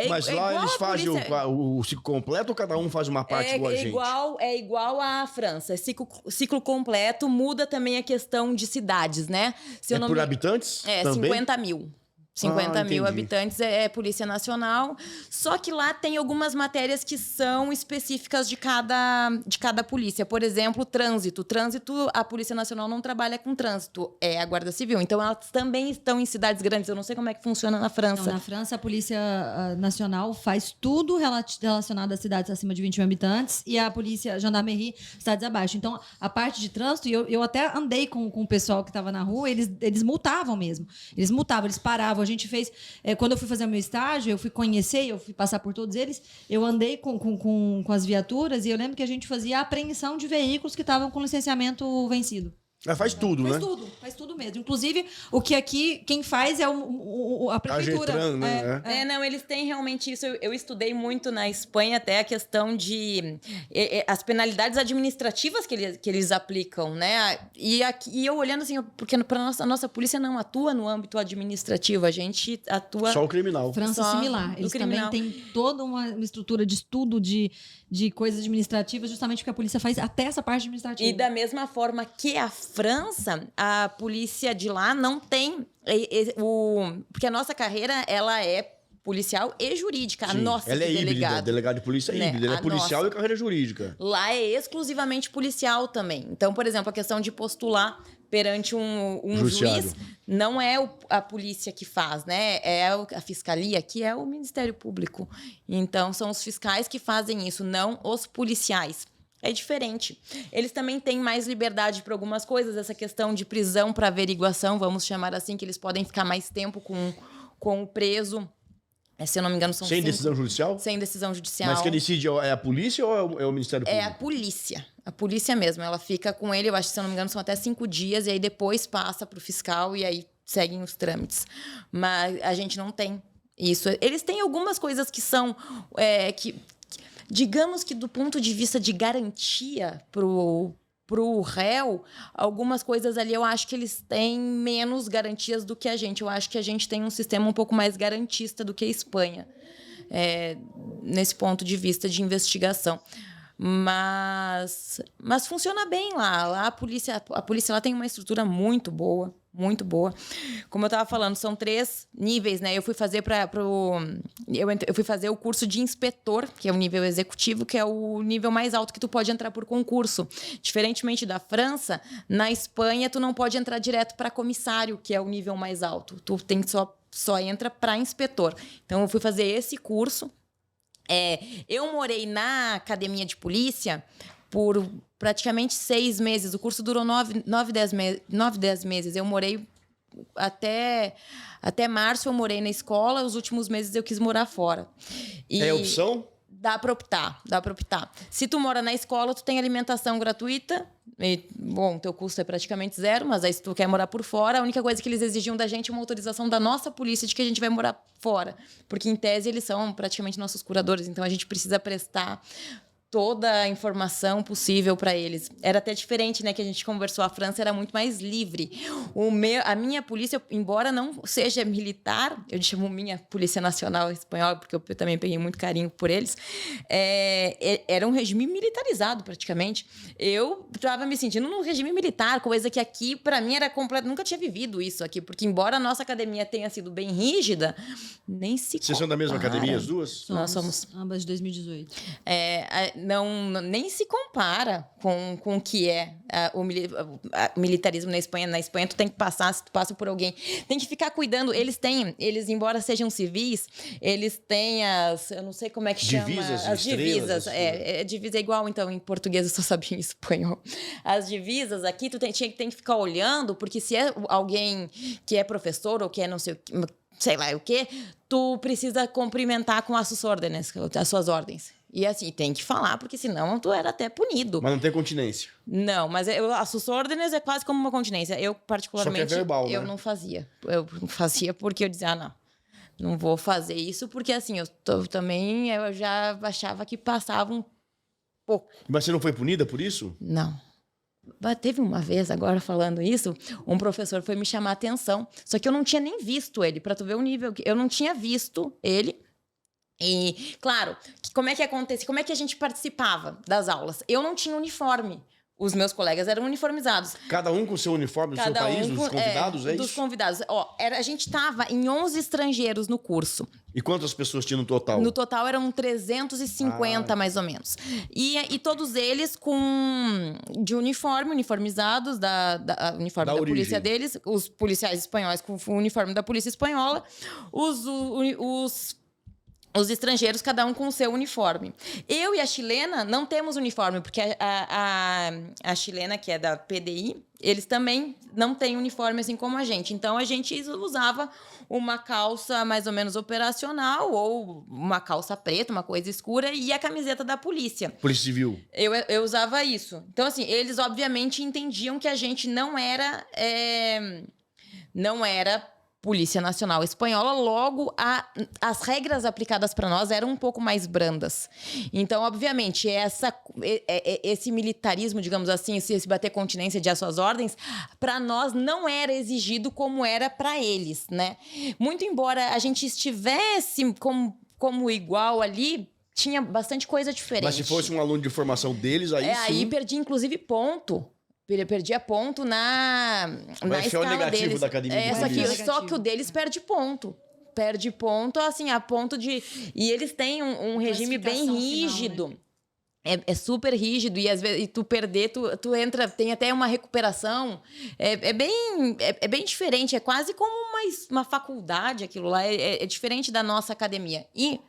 [SPEAKER 1] Mas lá
[SPEAKER 3] igual
[SPEAKER 1] eles
[SPEAKER 3] a
[SPEAKER 1] fazem
[SPEAKER 3] polícia...
[SPEAKER 1] o ciclo completo ou cada um faz uma parte igual a gente?
[SPEAKER 3] É igual à França. Ciclo completo. Muda também a questão de cidades, né? Se eu não
[SPEAKER 1] por
[SPEAKER 3] me...
[SPEAKER 1] habitantes?
[SPEAKER 3] É,
[SPEAKER 1] também?
[SPEAKER 3] 50 mil. 50 mil
[SPEAKER 1] entendi.
[SPEAKER 3] habitantes é Polícia Nacional. Só que lá tem algumas matérias que são específicas de cada polícia. Por exemplo, trânsito. Trânsito, a Polícia Nacional não trabalha com trânsito, é a Guarda Civil. Então, elas também estão em cidades grandes. Eu não sei como é que funciona na França.
[SPEAKER 4] Não, na França, a Polícia Nacional faz tudo relacionado a cidades acima de 20 mil habitantes e a Polícia Gendarmerie, cidades abaixo. Então, a parte de trânsito, eu até andei com o pessoal que estava na rua, eles multavam mesmo. Eles multavam, eles paravam. A gente fez... quando eu fui fazer o meu estágio, eu fui conhecer, eu fui passar por todos eles, eu andei com as viaturas e eu lembro que a gente fazia a apreensão de veículos que estavam com licenciamento vencido.
[SPEAKER 1] Faz tudo, né?
[SPEAKER 4] Faz tudo mesmo. Inclusive, o que aqui, quem faz é a prefeitura.
[SPEAKER 1] Getran, né?
[SPEAKER 3] Não, eles têm realmente isso. Eu estudei muito na Espanha até a questão de... as penalidades administrativas que eles aplicam, né? E eu olhando assim, porque a nossa polícia não atua no âmbito administrativo, a gente atua...
[SPEAKER 1] Só o criminal.
[SPEAKER 4] França
[SPEAKER 3] Só
[SPEAKER 4] similar. Eles também têm toda uma estrutura de estudo de coisas administrativas, justamente porque a polícia faz até essa parte administrativa.
[SPEAKER 3] E da mesma forma que a França, a polícia de lá não tem... porque a nossa carreira, ela é policial e jurídica.
[SPEAKER 1] Sim,
[SPEAKER 3] A nossa
[SPEAKER 1] ela é híbrida,
[SPEAKER 3] delegado.
[SPEAKER 1] delegado de polícia é
[SPEAKER 3] Né?
[SPEAKER 1] híbrida, ela é
[SPEAKER 3] A
[SPEAKER 1] policial
[SPEAKER 3] nossa.
[SPEAKER 1] e carreira jurídica.
[SPEAKER 3] Lá é exclusivamente policial também. Então, por exemplo, a questão de postular perante um
[SPEAKER 1] Judiciário.
[SPEAKER 3] juiz não é a polícia que faz, né? É a fiscalia, que é o Ministério Público. Então, são os fiscais que fazem isso, não os policiais. É diferente. Eles também têm mais liberdade para algumas coisas, essa questão de prisão para averiguação, vamos chamar assim, que eles podem ficar mais tempo com o preso. Se eu não me engano, são
[SPEAKER 1] Sem
[SPEAKER 3] 5...
[SPEAKER 1] decisão judicial?
[SPEAKER 3] Sem decisão judicial.
[SPEAKER 1] Mas quem decide é a polícia ou é o Ministério Público?
[SPEAKER 3] É a polícia. A polícia mesmo. Ela fica com ele, eu acho que, se eu não me engano, são até 5 dias, e aí depois passa para o fiscal e aí seguem os trâmites. Mas a gente não tem isso. Eles têm algumas coisas que são... digamos que do ponto de vista de garantia pro réu, algumas coisas ali eu acho que eles têm menos garantias do que a gente. Eu acho que a gente tem um sistema um pouco mais garantista do que a Espanha, nesse ponto de vista de investigação. Mas funciona bem lá. Lá a polícia lá tem uma estrutura muito boa, muito boa. Como eu estava falando, são 3 níveis, né? Eu fui fazer eu fui fazer o curso de inspetor, que é o nível executivo, que é o nível mais alto que tu pode entrar por concurso. Diferentemente da França, na Espanha tu não pode entrar direto para comissário, que é o nível mais alto. Tu tem que só entra para inspetor. Então eu fui fazer esse curso. Eu morei na academia de polícia por praticamente 6 meses. O curso durou 10 meses. Eu morei até março, eu morei na escola. Os últimos meses eu quis morar fora.
[SPEAKER 1] É opção?
[SPEAKER 3] Dá pra optar. Se tu mora na escola, tu tem alimentação gratuita. Teu custo é praticamente 0, mas aí se tu quer morar por fora, a única coisa que eles exigiam da gente é uma autorização da nossa polícia de que a gente vai morar fora. Porque, em tese, eles são praticamente nossos curadores, então a gente precisa prestar toda a informação possível para eles. Era até diferente, né, que a gente conversou. A França era muito mais livre. A minha polícia, embora não seja militar, eu chamo minha Polícia Nacional Espanhola, porque eu também peguei muito carinho por eles, era um regime militarizado, praticamente. Eu estava me sentindo num regime militar, coisa que aqui, para mim, era completo. Nunca tinha vivido isso aqui, porque embora a nossa academia tenha sido bem rígida, nem se
[SPEAKER 1] Vocês são da mesma
[SPEAKER 3] compara.
[SPEAKER 1] academia, as duas?
[SPEAKER 3] Nós somos
[SPEAKER 4] ambas de 2018.
[SPEAKER 3] Nem se compara com o que é o militarismo na Espanha. Na Espanha, tu tem que passar, se tu passa por alguém, tem que ficar cuidando. Eles, embora sejam civis, eles têm eu não sei como é que
[SPEAKER 1] Divisas,
[SPEAKER 3] chama. As divisas. Divisa é igual, então, em português eu só sabia em espanhol. As divisas aqui, tu tem que ficar olhando, porque se é alguém que é professor ou que é não sei o que, sei lá o quê, tu precisa cumprimentar com as suas ordens. E assim, tem que falar, porque senão tu era até punido.
[SPEAKER 1] Mas não tem continência.
[SPEAKER 3] Não, mas a sus ordens é quase como uma continência. Eu, particularmente,
[SPEAKER 1] Só que é verbal,
[SPEAKER 3] eu
[SPEAKER 1] né?
[SPEAKER 3] não fazia. Eu não fazia porque eu dizia, não vou fazer isso, porque assim, eu já achava que passava um pouco.
[SPEAKER 1] Mas você não foi punida por isso?
[SPEAKER 3] Não. Mas teve uma vez, agora falando isso, um professor foi me chamar a atenção, só que eu não tinha nem visto ele, para tu ver o nível. Eu não tinha visto ele. E, claro, como é que acontecia? Como é que a gente participava das aulas? Eu não tinha uniforme. Os meus colegas eram uniformizados.
[SPEAKER 1] Cada um com seu uniforme do seu país, dos convidados, é isso?
[SPEAKER 3] Dos convidados. A gente estava em 11 estrangeiros no curso.
[SPEAKER 1] E quantas pessoas tinha no total?
[SPEAKER 3] No total eram 350, mais ou menos. E todos eles de uniformizados, uniforme da polícia deles, os policiais espanhóis com o uniforme da polícia espanhola, os estrangeiros, cada um com o seu uniforme. Eu e a chilena não temos uniforme, porque a chilena, que é da PDI, eles também não têm uniforme assim como a gente. Então, a gente usava uma calça mais ou menos operacional, ou uma calça preta, uma coisa escura, e a camiseta da polícia.
[SPEAKER 1] Polícia Civil.
[SPEAKER 3] Eu usava isso. Então, assim, eles obviamente entendiam que a gente não era Polícia Nacional Espanhola, logo as regras aplicadas para nós eram um pouco mais brandas. Então, obviamente, esse militarismo, digamos assim, esse bater continência de as suas ordens, para nós não era exigido como era para eles, né? Muito embora a gente estivesse como igual ali, tinha bastante coisa diferente.
[SPEAKER 1] Mas se fosse um aluno de formação deles, aí sim...
[SPEAKER 3] Aí perdi, inclusive, ponto. Perdia ponto na escala
[SPEAKER 1] negativo
[SPEAKER 3] deles.
[SPEAKER 1] da academia de polícia.
[SPEAKER 3] Só que o deles perde ponto. Perde ponto, assim, a ponto de... E eles têm um regime bem rígido. Final, né? É super rígido. E às vezes tu perder, tu entra... Tem até uma recuperação. É bem diferente. É quase como uma faculdade aquilo lá. É diferente da nossa academia. E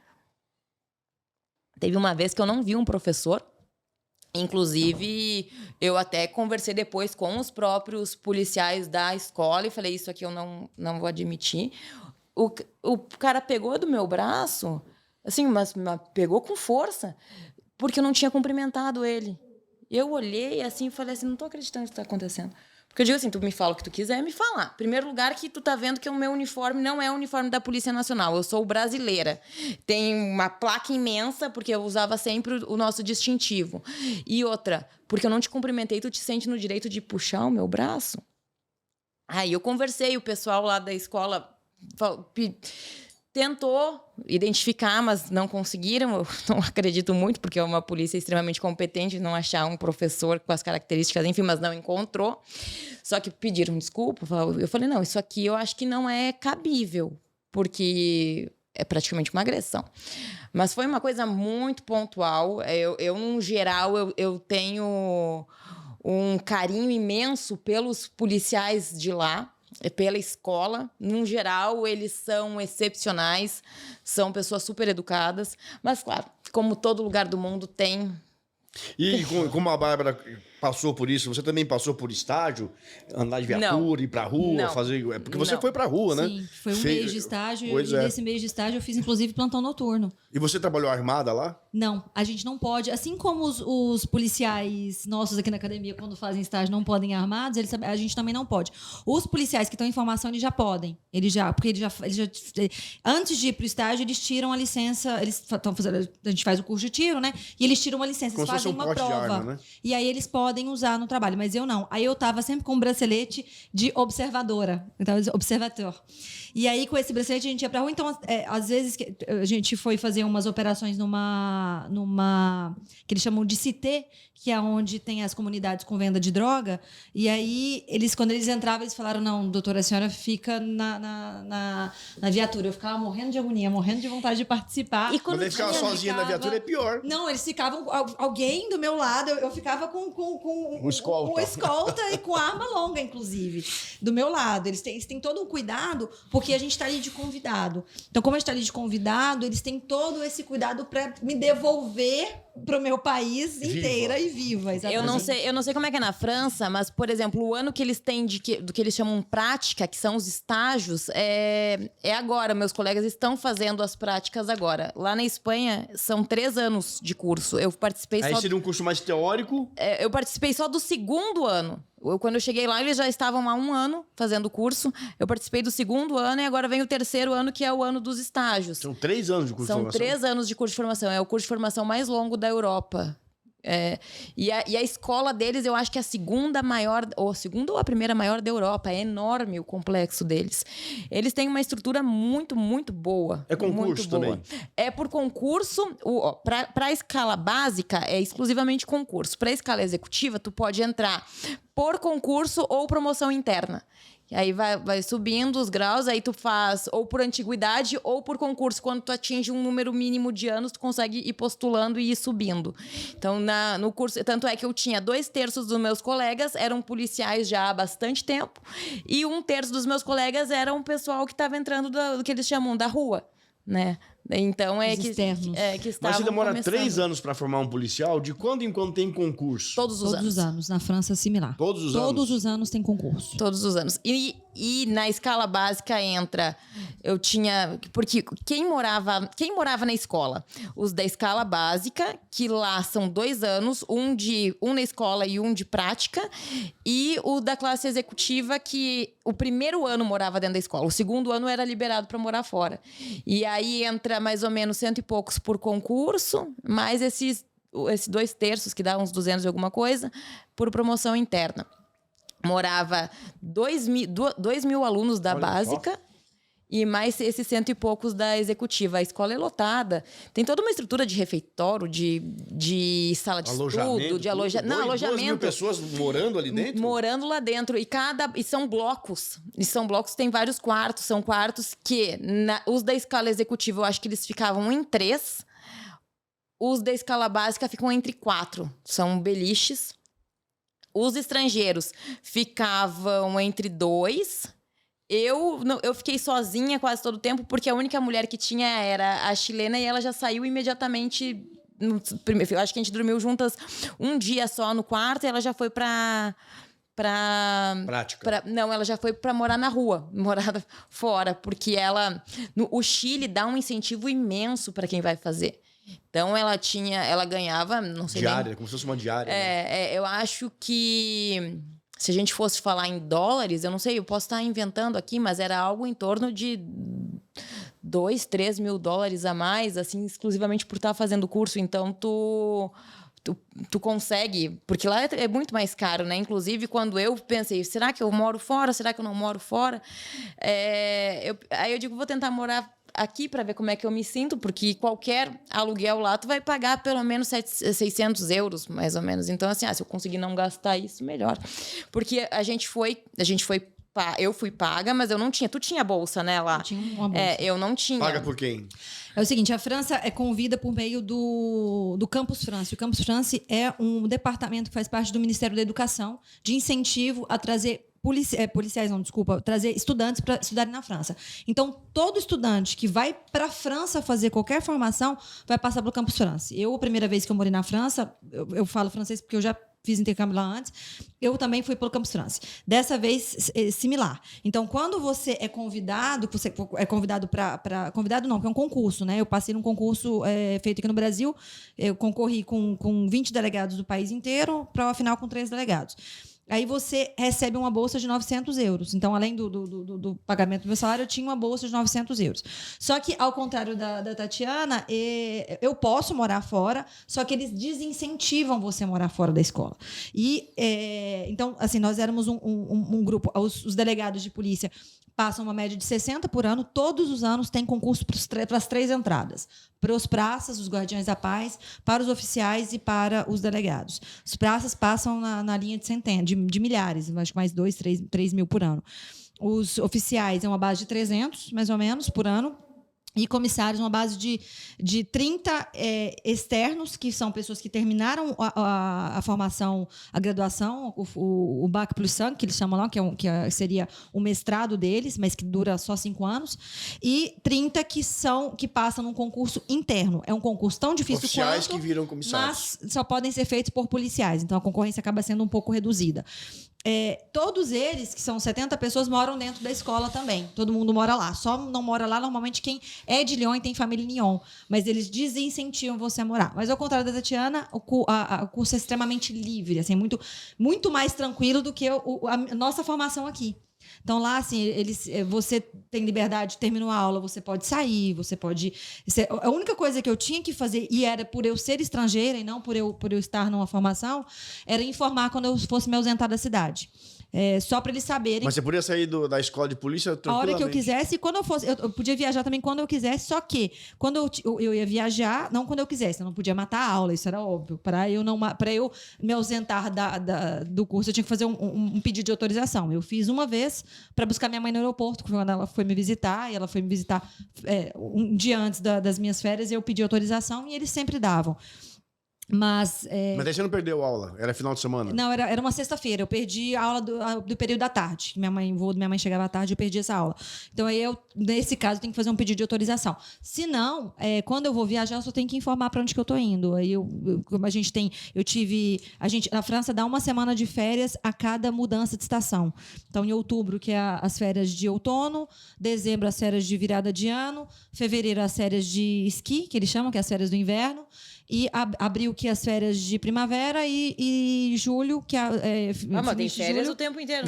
[SPEAKER 3] teve uma vez que eu não vi um professor. Inclusive, eu até conversei depois com os próprios policiais da escola e falei, isso aqui eu não vou admitir. O cara pegou do meu braço, assim, mas pegou com força, porque eu não tinha cumprimentado ele. Eu olhei assim e falei assim, não tô acreditando que isso tá acontecendo. Porque eu digo assim, tu me fala o que tu quiser me falar. Primeiro lugar que tu tá vendo que o meu uniforme não é o uniforme da Polícia Nacional. Eu sou brasileira. Tem uma placa imensa, porque eu usava sempre o nosso distintivo. E outra, porque eu não te cumprimentei, tu te sente no direito de puxar o meu braço? Aí eu conversei, o pessoal lá da escola tentou identificar, mas não conseguiram. Eu não acredito muito, porque é uma polícia extremamente competente, não achar um professor com as características, enfim, mas não encontrou. Só que pediram desculpa. Eu falei, não, isso aqui eu acho que não é cabível, porque é praticamente uma agressão. Mas foi uma coisa muito pontual. Eu no geral, eu tenho um carinho imenso pelos policiais de lá, pela escola. No geral, eles são excepcionais, são pessoas super educadas, mas, claro, como todo lugar do mundo tem...
[SPEAKER 1] E como a Bárbara passou por isso? Você também passou por estágio? Andar de viatura, ir pra rua,
[SPEAKER 3] Não.
[SPEAKER 1] fazer... Porque você
[SPEAKER 3] Não.
[SPEAKER 1] foi pra rua, né?
[SPEAKER 4] Sim, foi um mês de estágio.
[SPEAKER 1] Pois
[SPEAKER 4] e
[SPEAKER 1] é.
[SPEAKER 4] nesse mês de estágio eu fiz, inclusive, plantão noturno.
[SPEAKER 1] E você trabalhou armada lá?
[SPEAKER 4] Não, a gente não pode. Assim como os policiais nossos aqui na academia, quando fazem estágio, não podem ir armados, a gente também não pode. Os policiais que estão em formação, eles já podem. Porque antes de ir para o estágio, eles tiram a licença. Eles estão fazendo. A gente faz o curso de tiro, né? E eles tiram uma licença,
[SPEAKER 1] Como
[SPEAKER 4] eles
[SPEAKER 1] se fosse
[SPEAKER 4] fazem
[SPEAKER 1] um
[SPEAKER 4] uma
[SPEAKER 1] porte de
[SPEAKER 4] prova.
[SPEAKER 1] arma, né?
[SPEAKER 4] E aí eles podem usar no trabalho, mas eu não. Aí eu tava sempre com um bracelete de observadora. Então, observateur. E aí, com esse bracelete, a gente ia pra rua. Então, às vezes, a gente foi fazer umas operações numa que eles chamam de cité, que é onde tem as comunidades com venda de droga. E aí, quando eles entravam, eles falaram: não, doutora, a senhora fica na viatura. Eu ficava morrendo de agonia, morrendo de vontade de participar.
[SPEAKER 3] E quando
[SPEAKER 1] Mas aí ficar sozinha na viatura é pior.
[SPEAKER 4] Não, eles ficavam... Alguém do meu lado, eu ficava com
[SPEAKER 1] escolta.
[SPEAKER 4] com escolta e com arma longa, inclusive, do meu lado. Eles têm todo um cuidado, porque a gente está ali de convidado. Então, como a gente está ali de convidado, eles têm todo esse cuidado para me devolver para o meu país inteira e viva. Exatamente.
[SPEAKER 3] Eu não sei como é que é na França, mas, por exemplo, o ano que eles têm do que eles chamam prática, que são os estágios, é agora. Meus colegas estão fazendo as práticas agora. Lá na Espanha, são 3 anos de curso. Eu participei
[SPEAKER 1] Aí
[SPEAKER 3] só...
[SPEAKER 1] seria um curso mais teórico.
[SPEAKER 3] Eu participei só do 2º ano. Quando eu cheguei lá, eles já estavam há 1 ano fazendo o curso. Eu participei do 2º ano e agora vem o 3º ano, que é o ano dos estágios.
[SPEAKER 1] São 3 anos de curso de
[SPEAKER 3] São
[SPEAKER 1] formação.
[SPEAKER 3] 3 anos de curso de formação. É o curso de formação mais longo da Europa. E a escola deles, eu acho que é a segunda maior, ou a primeira maior da Europa. É enorme o complexo deles. Eles têm uma estrutura muito, muito boa.
[SPEAKER 1] É concurso
[SPEAKER 3] muito boa.
[SPEAKER 1] também?
[SPEAKER 3] É por concurso. Para a escala básica, é exclusivamente concurso. Para a escala executiva, tu pode entrar por concurso ou promoção interna. E aí vai subindo os graus, aí tu faz ou por antiguidade ou por concurso. Quando tu atinge um número mínimo de anos, tu consegue ir postulando e ir subindo. Então, no curso... Tanto é que eu tinha 2/3 dos meus colegas eram policiais já há bastante tempo. E 1/3 dos meus colegas eram um pessoal que estava entrando do que eles chamam da rua, né? Então,
[SPEAKER 4] Os externos.
[SPEAKER 3] que
[SPEAKER 1] Mas você demora
[SPEAKER 3] começando.
[SPEAKER 1] 3 anos para formar um policial? De quando em quando tem concurso?
[SPEAKER 3] Todos os
[SPEAKER 4] Todos os anos. Na França, similar.
[SPEAKER 1] Todos os anos?
[SPEAKER 4] Todos os anos tem concurso.
[SPEAKER 3] Todos os anos. E na escala básica entra... Eu tinha... Porque quem morava na escola? Os da escala básica, que lá são 2 anos. Um na escola e um de prática. E o da classe executiva, que o primeiro ano morava dentro da escola. O 2º ano era liberado para morar fora. E aí entra mais ou menos 100 e poucos por concurso, mais esse 2/3, que dá uns 200 e alguma coisa, por promoção interna. Morava 2 mil alunos da
[SPEAKER 1] Olha
[SPEAKER 3] básica
[SPEAKER 1] só.
[SPEAKER 3] e mais esses 100 e poucos da executiva. A escola é lotada. Tem toda uma estrutura de refeitório, de sala de estudo, de alojamento. Não,
[SPEAKER 1] 2 mil
[SPEAKER 3] alojamento.
[SPEAKER 1] pessoas morando ali dentro?
[SPEAKER 3] Morando lá dentro. E são blocos. Tem vários quartos. São quartos que... os da escala executiva, eu acho que eles ficavam em 3. Os da escala básica ficam entre 4. São beliches. Os estrangeiros ficavam entre 2. Eu fiquei sozinha quase todo o tempo, porque a única mulher que tinha era a chilena e ela já saiu imediatamente. Eu acho que a gente dormiu juntas um dia só no quarto e ela já foi pra
[SPEAKER 1] Prática.
[SPEAKER 3] não, ela já foi pra morar na rua, morar fora, porque o Chile dá um incentivo imenso para quem vai fazer. Então ela ganhava, não sei
[SPEAKER 1] Diária, como se fosse uma diária. Né?
[SPEAKER 3] eu acho que se a gente fosse falar em dólares, eu não sei, eu posso estar inventando aqui, mas era algo em torno de 2, 3 mil dólares a mais, assim, exclusivamente por estar fazendo o curso. Então, tu consegue... Porque lá é muito mais caro, né? Inclusive, quando eu pensei, será que eu moro fora? Será que eu não moro fora? Aí eu digo, vou tentar morar aqui para ver como é que eu me sinto, porque qualquer aluguel lá tu vai pagar pelo menos 600 euros, mais ou menos. Então, assim, se eu conseguir não gastar isso, melhor. Porque eu fui paga, mas eu não tinha. Tu tinha bolsa, né, lá?
[SPEAKER 4] Eu tinha uma bolsa.
[SPEAKER 3] Eu não tinha.
[SPEAKER 1] Paga por quem?
[SPEAKER 4] É o seguinte, a França é convida por meio do Campus France. O Campus France é um departamento que faz parte do Ministério da Educação, de incentivo a trazer policiais, não, desculpa, trazer estudantes para estudarem na França. Então, todo estudante que vai para a França fazer qualquer formação vai passar pelo Campus France. Eu, a primeira vez que eu morei na França, eu falo francês porque eu já fiz intercâmbio lá antes, eu também fui pelo Campus France. Dessa vez, similar. Então, quando você é convidado para... Convidado não, porque é um concurso, né? Eu passei num concurso feito aqui no Brasil, eu concorri com 20 delegados do país inteiro, para uma final com 3 delegados. Aí você recebe uma bolsa de 900 euros. Então, além do pagamento do meu salário, eu tinha uma bolsa de 900 euros. Só que, ao contrário da Tatiana, eu posso morar fora, só que eles desincentivam você a morar fora da escola. E, então, assim, nós éramos um grupo, os delegados de polícia passam uma média de 60 por ano, todos os anos tem concurso para as 3 entradas. Para os praças, os guardiões da paz, para os oficiais e para os delegados. Os praças passam na linha de centenas, de milhares, acho que mais 2, 3 mil por ano. Os oficiais é uma base de 300, mais ou menos, por ano. E comissários, uma base de 30 externos, que são pessoas que terminaram a formação, a graduação, o Bac plus 5, que eles chamam lá, que seria o mestrado deles, mas que dura só 5 anos, e 30 que passam num concurso interno. É um concurso tão difícil
[SPEAKER 1] oficiais
[SPEAKER 4] quanto,
[SPEAKER 1] que viram comissários.
[SPEAKER 4] mas só podem ser feitos por policiais, então a concorrência acaba sendo um pouco reduzida. Todos eles, que são 70 pessoas, moram dentro da escola também. Todo mundo mora lá. Só não mora lá, normalmente, quem é de Lyon e tem família em Lyon. Mas eles desincentivam você a morar. Mas, ao contrário da Tatiana, o curso é extremamente livre, assim, muito, muito mais tranquilo do que a nossa formação aqui. Então, lá, assim, você tem liberdade, terminou a aula, você pode sair, você pode... A única coisa que eu tinha que fazer, e era por eu ser estrangeira e não por eu estar numa formação, era informar quando eu fosse me ausentar da cidade. Só para eles saberem.
[SPEAKER 1] Mas você podia sair da escola de polícia tranquilamente?
[SPEAKER 4] A hora que eu quisesse, e quando eu fosse... Eu podia viajar também quando eu quisesse, só que quando eu ia viajar, não quando eu quisesse, eu não podia matar a aula, isso era óbvio. Para eu me ausentar do curso, eu tinha que fazer um pedido de autorização. Eu fiz uma vez para buscar minha mãe no aeroporto, quando ela foi me visitar, e ela foi me visitar um dia antes das minhas férias, eu pedi autorização e eles sempre davam. Mas
[SPEAKER 1] aí você não perdeu aula? Era final de semana?
[SPEAKER 4] Não, era uma sexta-feira. Eu perdi a aula do período da tarde. O voo da minha mãe chegava à tarde, eu perdi essa aula. Então, aí nesse caso, tenho que fazer um pedido de autorização. Se não, quando eu vou viajar, eu só tenho que informar para onde que eu estou indo. Aí, como na França dá uma semana de férias a cada mudança de estação. Então, em outubro, que é as férias de outono, dezembro, as férias de virada de ano, fevereiro, as férias de esqui, que eles chamam, que é as férias do inverno, e abril, que é as férias de primavera, e julho, que é...
[SPEAKER 3] mas tem férias o tempo inteiro.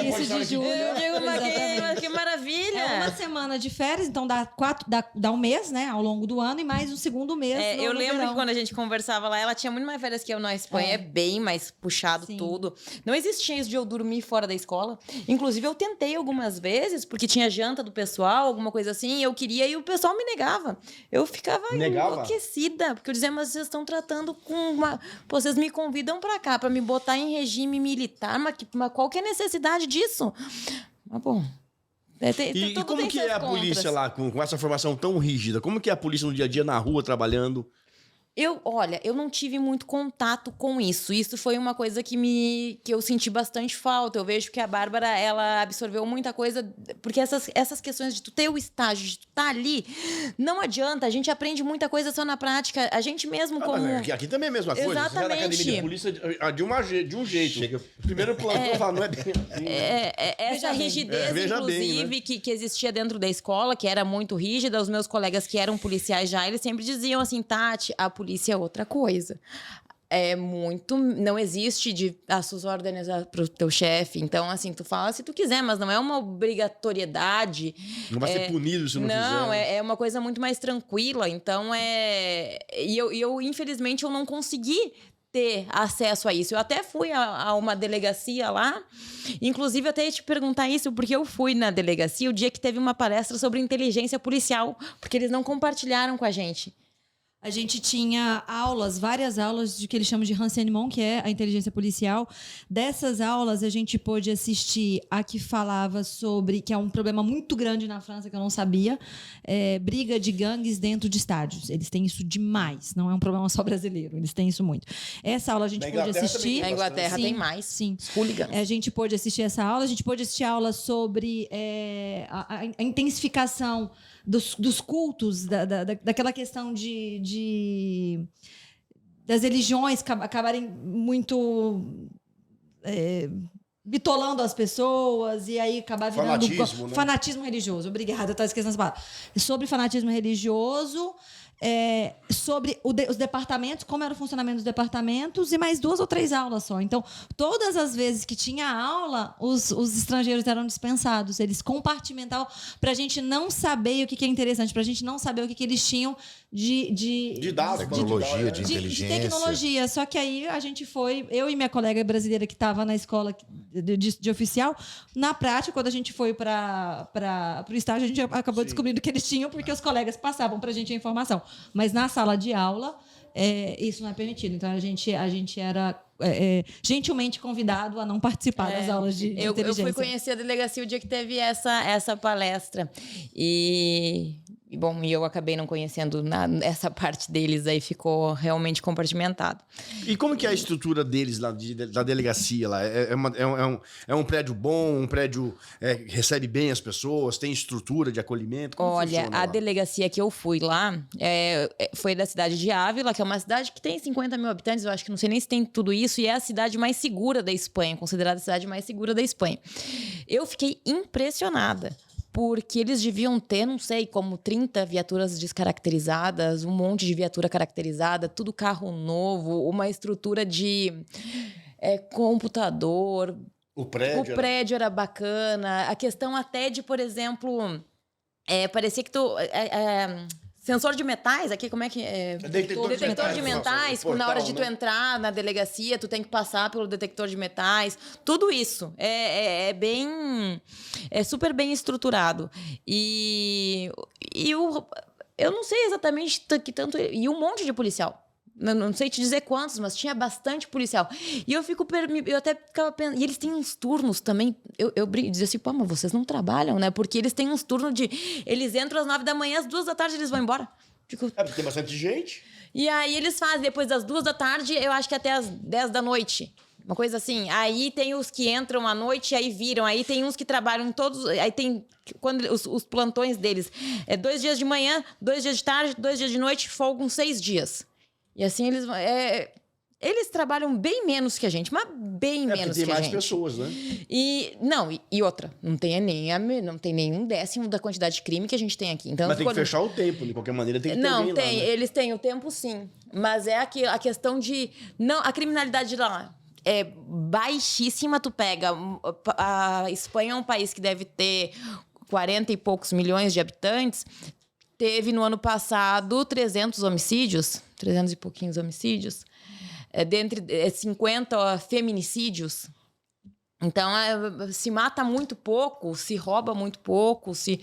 [SPEAKER 4] Isso de julho.
[SPEAKER 3] Eu digo, mas que maravilha!
[SPEAKER 4] É uma semana de férias, então dá um mês, né, ao longo do ano, e mais um segundo mês
[SPEAKER 3] eu lembro
[SPEAKER 4] verão.
[SPEAKER 3] que quando a gente conversava lá, ela tinha muito mais férias que eu na Espanha, é bem mais puxado. Sim. Tudo. Não existia isso de eu dormir fora da escola. Inclusive, eu tentei algumas vezes, porque tinha janta do pessoal, alguma coisa assim, eu queria, e o pessoal me negava. Eu ficava enlouquecida. Porque eu dizia, mas vocês estão tratando com uma... Pô, vocês me convidam pra cá, pra me botar em regime militar, mas qual que é a necessidade disso? Mas, bom...
[SPEAKER 1] E como que é a polícia lá, com essa formação tão rígida? Como que é a polícia no dia a dia, na rua, trabalhando?
[SPEAKER 3] Olha, eu não tive muito contato com isso. Isso foi uma coisa que eu senti bastante falta. Eu vejo que a Bárbara, ela absorveu muita coisa, porque essas questões de tu ter o estágio, de tu estar ali, não adianta. A gente aprende muita coisa só na prática. A gente mesmo como...
[SPEAKER 1] Aqui também é a mesma coisa.
[SPEAKER 3] Exatamente.
[SPEAKER 1] Você vai na academia de polícia de um jeito. Chega... Primeiro plantão fala, não é bem assim.
[SPEAKER 3] Essa rigidez, inclusive, bem, né? que existia dentro da escola, que era muito rígida. Os meus colegas que eram policiais já, eles sempre diziam assim, Tati, a polícia é outra coisa. Não existe de as suas ordens pro teu chefe. Então, assim, tu fala se tu quiser, mas não é uma obrigatoriedade.
[SPEAKER 1] Não vai ser punido se não fizer.
[SPEAKER 3] Não, é uma coisa muito mais tranquila. Então, E eu, infelizmente, eu não consegui ter acesso a isso. Eu até fui a uma delegacia lá, inclusive até ia te perguntar isso, porque eu fui na delegacia o dia que teve uma palestra sobre inteligência policial, porque eles não compartilharam com a gente.
[SPEAKER 4] A gente tinha aulas, várias aulas de que eles chamam de renseignement, que é a inteligência policial. Dessas aulas, a gente pôde assistir a que falava sobre, que é um problema muito grande na França, que eu não sabia, briga de gangues dentro de estádios. Eles têm isso demais, não é um problema só brasileiro, eles têm isso muito. Essa aula a gente pôde assistir.
[SPEAKER 3] Na Inglaterra tem mais.
[SPEAKER 4] Sim.
[SPEAKER 3] Hooligans.
[SPEAKER 4] A gente pôde assistir essa aula, a gente pôde assistir aula sobre a intensificação dos cultos, daquela questão das religiões acabarem muito bitolando as pessoas e aí acabar virando fanatismo religioso. Obrigada, eu estava esquecendo essa palavra. Sobre fanatismo religioso, sobre os departamentos, como era o funcionamento dos departamentos, e mais 2 ou 3 aulas só. Então, todas as vezes que tinha aula, os estrangeiros eram dispensados. Eles compartimentavam para a gente não saber o que é interessante, para a gente não saber o que eles tinham de
[SPEAKER 1] dados,
[SPEAKER 2] tecnologia, de inteligência.
[SPEAKER 4] De tecnologia. Só que aí a gente foi, eu e minha colega brasileira que estava na escola de oficial, na prática, quando a gente foi para o estágio, a gente acabou descobrindo que eles tinham, porque os colegas passavam para a gente a informação. Mas na sala de aula, isso não é permitido. Então, a gente era gentilmente convidado a não participar das aulas de inteligência.
[SPEAKER 3] Eu fui conhecer a delegacia o dia que teve essa palestra. E eu acabei não conhecendo essa parte deles, aí ficou realmente compartimentado.
[SPEAKER 1] E como que é a estrutura deles lá, da delegacia lá? É um prédio bom, um prédio recebe bem as pessoas, tem estrutura de acolhimento? Como
[SPEAKER 3] Olha, a
[SPEAKER 1] lá?
[SPEAKER 3] delegacia que eu fui lá foi da cidade de Ávila, que é uma cidade que tem 50 mil habitantes, eu acho que não sei nem se tem tudo isso, e é a cidade mais segura da Espanha, considerada a cidade mais segura da Espanha. Eu fiquei impressionada, porque eles deviam ter, não sei, como 30 viaturas descaracterizadas, um monte de viatura caracterizada, tudo carro novo, uma estrutura de computador.
[SPEAKER 1] O prédio
[SPEAKER 3] era bacana. A questão até de, por exemplo, parecia que tu... sensor de metais, aqui como é que é? Detector de metais,
[SPEAKER 1] portal,
[SPEAKER 3] na hora de
[SPEAKER 1] né?
[SPEAKER 3] tu entrar na delegacia, tu tem que passar pelo detector de metais. Tudo isso é super bem estruturado. E eu não sei exatamente que tanto... E um monte de policial. Não sei te dizer quantos, mas tinha bastante policial. E eu até ficava pensando... E eles têm uns turnos também. Eu dizia assim, pô, mas vocês não trabalham, né? Porque eles têm uns turnos de... Eles entram às 9 da manhã, às 2 da tarde eles vão embora.
[SPEAKER 1] Porque tem bastante gente.
[SPEAKER 3] E aí eles fazem depois das 2 da tarde, eu acho que até às 10 da noite. Uma coisa assim. Aí tem os que entram à noite e aí viram. Aí tem uns que trabalham todos... Aí tem... Quando os plantões deles 2 dias de manhã, 2 dias de tarde, 2 dias de noite, folgam 6 dias. E assim, eles trabalham bem menos que a gente, mas bem menos que a gente.
[SPEAKER 1] Tem mais pessoas, né?
[SPEAKER 3] E outra, não tem nenhum décimo da quantidade de crime que a gente tem aqui. Então,
[SPEAKER 1] mas tem que fechar o tempo, de qualquer maneira tem que ter alguém lá, né?
[SPEAKER 3] Eles têm o tempo sim, mas a questão de... Não, a criminalidade lá é baixíssima, tu pega... A Espanha é um país que deve ter 40 e poucos milhões de habitantes... Teve, no ano passado, 300 e pouquinhos homicídios, dentre 50 feminicídios. Então, se mata muito pouco, se rouba muito pouco, se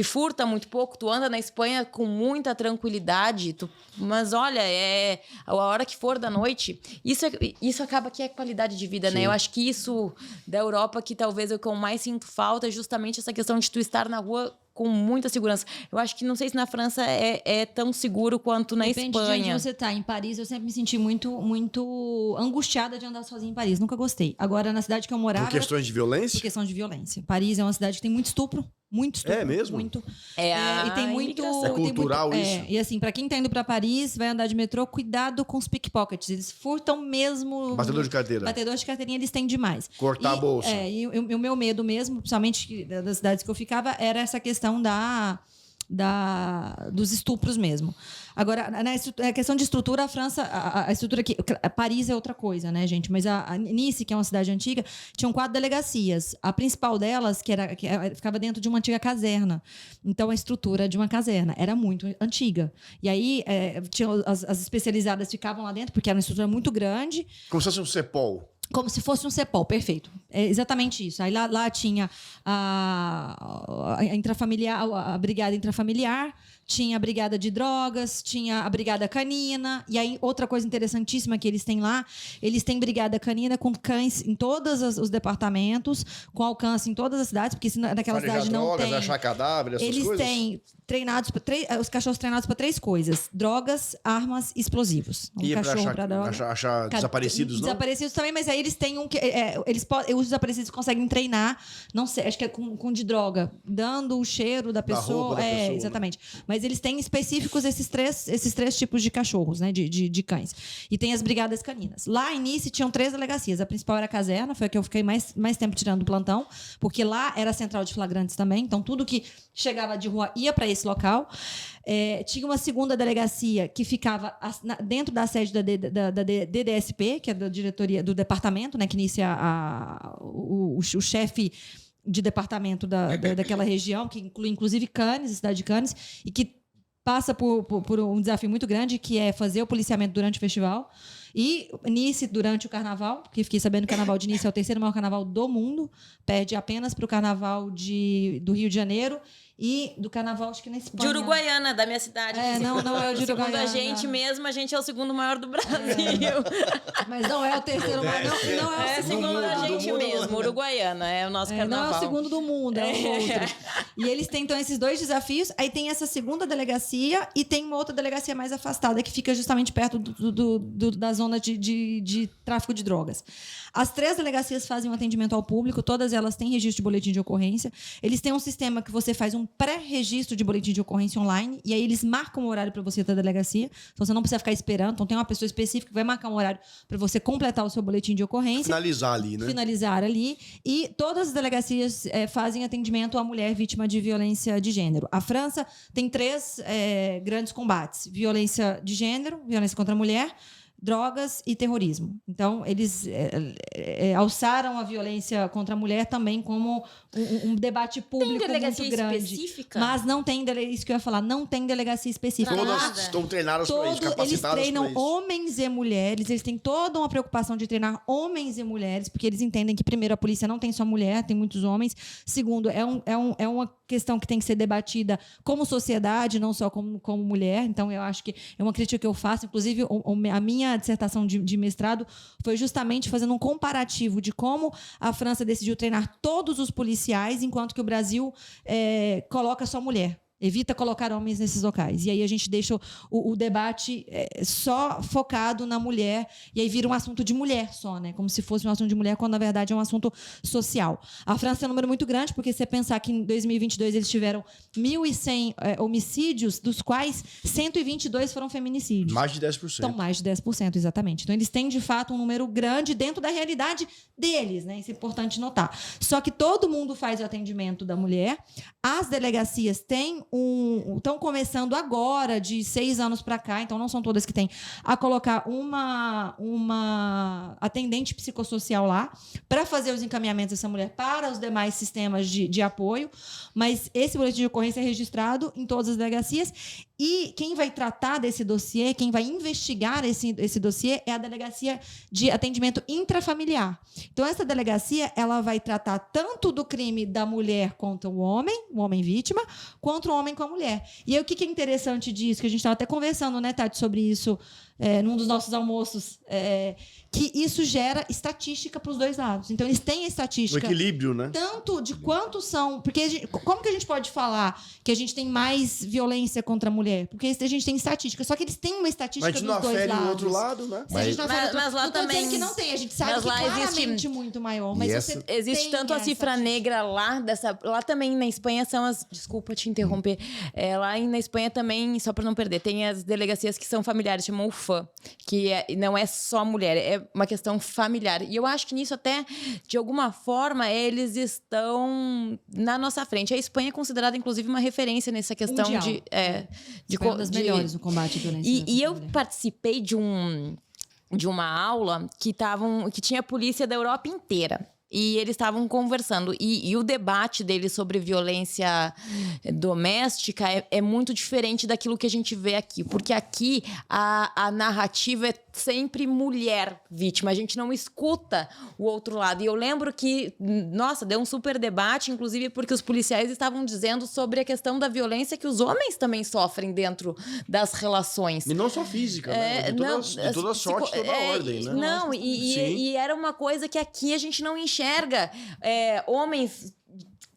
[SPEAKER 3] furta muito pouco. Tu anda na Espanha com muita tranquilidade, mas olha, a hora que for da noite, isso acaba que é qualidade de vida, né? Eu acho que isso da Europa, que talvez o que eu mais sinto falta é justamente essa questão de tu estar na rua com muita segurança. Eu acho que, não sei se na França é tão seguro quanto na Espanha.
[SPEAKER 4] Depende de onde você tá. Em Paris, eu sempre me senti muito, muito angustiada de andar sozinha em Paris. Nunca gostei. Agora, na cidade que eu morava...
[SPEAKER 1] Por questões de violência?
[SPEAKER 4] Por questão de violência. Paris é uma cidade que tem muito estupro. Muito estupro.
[SPEAKER 1] É mesmo?
[SPEAKER 4] Muito.
[SPEAKER 3] E
[SPEAKER 4] tem muito...
[SPEAKER 1] É cultural isso?
[SPEAKER 4] E assim, pra quem tá indo pra Paris, vai andar de metrô, cuidado com os pickpockets. Eles furtam mesmo...
[SPEAKER 1] Batedor de carteira.
[SPEAKER 4] Batedor de carteirinha, eles têm demais.
[SPEAKER 1] Cortar a bolsa.
[SPEAKER 4] E o meu medo mesmo, principalmente das cidades que eu ficava, era essa questão dos estupros mesmo. Agora, a questão de estrutura, a França, a estrutura aqui, Paris é outra coisa, né, gente? Mas a Nice, que é uma cidade antiga, tinham 4 delegacias. A principal delas, que ficava dentro de uma antiga caserna. Então, a estrutura de uma caserna era muito antiga. E aí, as especializadas ficavam lá dentro, porque era uma estrutura muito grande.
[SPEAKER 1] Como se fosse um CEPOL.
[SPEAKER 4] Como se fosse um CEPOL, perfeito. É exatamente isso. Aí lá tinha a intrafamiliar, a brigada intrafamiliar, tinha a brigada de drogas, tinha a brigada canina. E aí, outra coisa interessantíssima que eles têm lá, eles têm brigada canina com cães em todos os departamentos, com alcance em todas as cidades, porque se naquela
[SPEAKER 1] Farejar
[SPEAKER 4] cidade não
[SPEAKER 1] drogas,
[SPEAKER 4] tem...
[SPEAKER 1] achar cadáver, essas
[SPEAKER 4] Eles
[SPEAKER 1] coisas?
[SPEAKER 4] têm os cachorros treinados para 3 coisas: drogas, armas e explosivos.
[SPEAKER 1] E pra
[SPEAKER 4] cachorro para droga.
[SPEAKER 1] achar desaparecidos, não?
[SPEAKER 4] Desaparecidos também, mas aí eles têm os desaparecidos conseguem treinar, não sei, acho que é com de droga, dando o cheiro da pessoa.
[SPEAKER 1] roupa da pessoa, né?
[SPEAKER 4] Exatamente. Mas eles têm específicos esses três tipos de cachorros, né? De cães. E tem as brigadas caninas. Lá em Nice tinham 3 delegacias. A principal era a caserna, foi a que eu fiquei mais tempo tirando do plantão, porque lá era a central de flagrantes também. Então, tudo que chegava de rua ia para esse local. Tinha uma segunda delegacia que ficava dentro da sede da DDSP, que é da diretoria do departamento, né, que inicia o chefe de departamento daquela região, que inclui inclusive Cannes, a cidade de Cannes, e que passa por um desafio muito grande, que é fazer o policiamento durante o festival. E Nice durante o carnaval, porque fiquei sabendo que o carnaval de Nice é o 3º maior carnaval do mundo, perde apenas para o carnaval do Rio de Janeiro e do carnaval, acho que na Espanha.
[SPEAKER 3] De Uruguaiana, da minha cidade.
[SPEAKER 4] Não é o de
[SPEAKER 3] Segundo
[SPEAKER 4] Uruguaiana.
[SPEAKER 3] a gente mesmo, a gente é o 2º maior do Brasil.
[SPEAKER 4] Mas não é o 3º maior, não é o
[SPEAKER 3] É segundo a gente mesmo, Uruguaiana, é o nosso carnaval.
[SPEAKER 4] Não é o 2º do mundo, é o outro. E eles têm, então, esses 2 desafios. Aí tem essa segunda delegacia e tem uma outra delegacia mais afastada, que fica justamente perto da zona de tráfico de drogas. As 3 delegacias fazem um atendimento ao público, todas elas têm registro de boletim de ocorrência. Eles têm um sistema que você faz um pré-registro de boletim de ocorrência online, e aí eles marcam o horário para você ir da delegacia. Então, você não precisa ficar esperando. Então, tem uma pessoa específica que vai marcar um horário para você completar o seu boletim de ocorrência.
[SPEAKER 1] Finalizar ali, né?
[SPEAKER 4] Finalizar ali. E todas as delegacias fazem atendimento à mulher vítima de violência de gênero. A França tem 3 grandes combates: violência de gênero, violência contra a mulher, drogas e terrorismo. Então, eles alçaram a violência contra a mulher também como um debate público
[SPEAKER 3] Tem delegacia
[SPEAKER 4] muito grande.
[SPEAKER 3] específica?
[SPEAKER 4] Mas não tem, isso que eu ia falar, não tem delegacia específica.
[SPEAKER 1] Todas estão treinadas para isso,
[SPEAKER 4] Eles
[SPEAKER 1] capacitadas
[SPEAKER 4] treinam
[SPEAKER 1] para isso.
[SPEAKER 4] homens e mulheres, eles têm toda uma preocupação de treinar homens e mulheres, porque eles entendem que, primeiro, a polícia não tem só mulher, tem muitos homens. Segundo, é uma questão que tem que ser debatida como sociedade, não só como mulher. Então, eu acho que é uma crítica que eu faço. Inclusive, a minha dissertação de mestrado foi justamente fazendo um comparativo de como a França decidiu treinar todos os policiais, enquanto que o Brasil coloca só mulher. Evita colocar homens nesses locais. E aí a gente deixa o debate só focado na mulher, e aí vira um assunto de mulher só, né? Como se fosse um assunto de mulher, quando na verdade é um assunto social. A França é um número muito grande, porque se você pensar que em 2022 eles tiveram 1.100 homicídios, dos quais 122 foram feminicídios.
[SPEAKER 1] Mais de 10%.
[SPEAKER 4] Então, mais de 10%, exatamente. Então, eles têm, de fato, um número grande dentro da realidade deles, né? Isso é importante notar. Só que todo mundo faz o atendimento da mulher. As delegacias estão começando agora, de 6 anos para cá, então não são todas que têm, a colocar uma atendente psicossocial lá para fazer os encaminhamentos dessa mulher para os demais sistemas de apoio. Mas esse boletim de ocorrência é registrado em todas as delegacias. E quem vai tratar desse dossiê, quem vai investigar esse dossiê é a delegacia de atendimento intrafamiliar. Então, essa delegacia ela vai tratar tanto do crime da mulher contra o homem vítima, quanto o homem com a mulher. E aí, o que é interessante disso, que a gente estava até conversando, né, Tati, sobre isso num dos nossos almoços, que isso gera estatística para os 2 lados. Então, eles têm a
[SPEAKER 1] O
[SPEAKER 4] estatística...
[SPEAKER 1] equilíbrio, né?
[SPEAKER 4] Tanto de quantos são... Porque como que a gente pode falar que a gente tem mais violência contra a mulher? Porque a gente tem estatística. Só que eles têm uma estatística dos 2 lados.
[SPEAKER 1] Mas a gente não afere o outro lado, né?
[SPEAKER 3] Mas lá também...
[SPEAKER 4] Não que não tem. A gente sabe que claramente muito maior. Mas
[SPEAKER 3] existe tanto a cifra negra lá, lá também na Espanha são as... Desculpa te interromper. Lá na Espanha também, só para não perder, tem as delegacias que são familiares, chamam UFAM, que não é só mulher, é uma questão familiar. E eu acho que nisso até, de alguma forma, eles estão na nossa frente. A Espanha é considerada, inclusive, uma referência nessa questão
[SPEAKER 4] mundial.
[SPEAKER 3] de
[SPEAKER 4] uma das melhores no combate à violência.
[SPEAKER 3] E eu participei de uma aula que tinha polícia da Europa inteira. E eles estavam conversando. E o debate deles sobre violência doméstica é muito diferente daquilo que a gente vê aqui. Porque aqui a narrativa é sempre mulher vítima, a gente não escuta o outro lado. E eu lembro que, nossa, deu um super debate, inclusive porque os policiais estavam dizendo sobre a questão da violência que os homens também sofrem dentro das relações.
[SPEAKER 1] E não só física, né? De toda sorte, toda ordem, né?
[SPEAKER 3] Não, e era uma coisa que aqui a gente não enxerga homens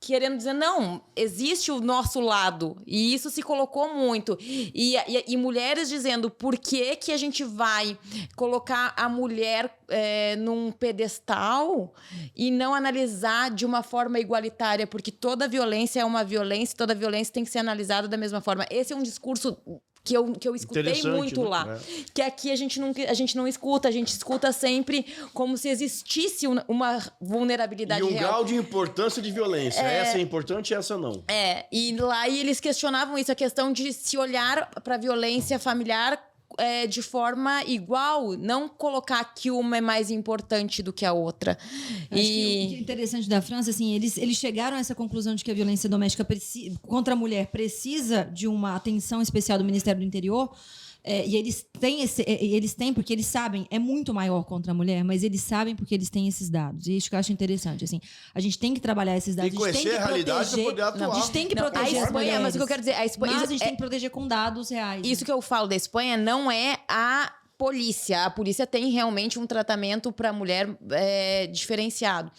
[SPEAKER 3] querendo dizer, não, existe o nosso lado. E isso se colocou muito. E mulheres dizendo, por que a gente vai colocar a mulher num pedestal e não analisar de uma forma igualitária? Porque toda violência é uma violência, toda violência tem que ser analisada da mesma forma.Esse é um discurso que eu escutei muito, né? Lá. Que aqui a gente não escuta, a gente escuta sempre como se existisse uma vulnerabilidade real.
[SPEAKER 1] E um grau de importância de violência. Essa é importante e essa não.
[SPEAKER 3] E lá eles questionavam isso, a questão de se olhar para a violência familiar de forma igual, não colocar que uma é mais importante do que a outra.
[SPEAKER 4] Acho que o que é interessante da França, assim, eles chegaram a essa conclusão de que a violência doméstica contra a mulher precisa de uma atenção especial do Ministério do Interior. E eles têm porque eles sabem, é muito maior contra a mulher, mas eles sabem porque eles têm esses dados. E isso que eu acho interessante. Assim, a gente tem que trabalhar esses dados.
[SPEAKER 1] Tem que conhecer a realidade para poder atuar.
[SPEAKER 4] A gente tem que proteger
[SPEAKER 3] a Espanha, mas o que eu quero dizer, a Espanha,
[SPEAKER 4] mas a gente tem que proteger com dados reais.
[SPEAKER 3] Isso que eu falo da Espanha não é a polícia. A polícia tem realmente um tratamento para a mulher diferenciado.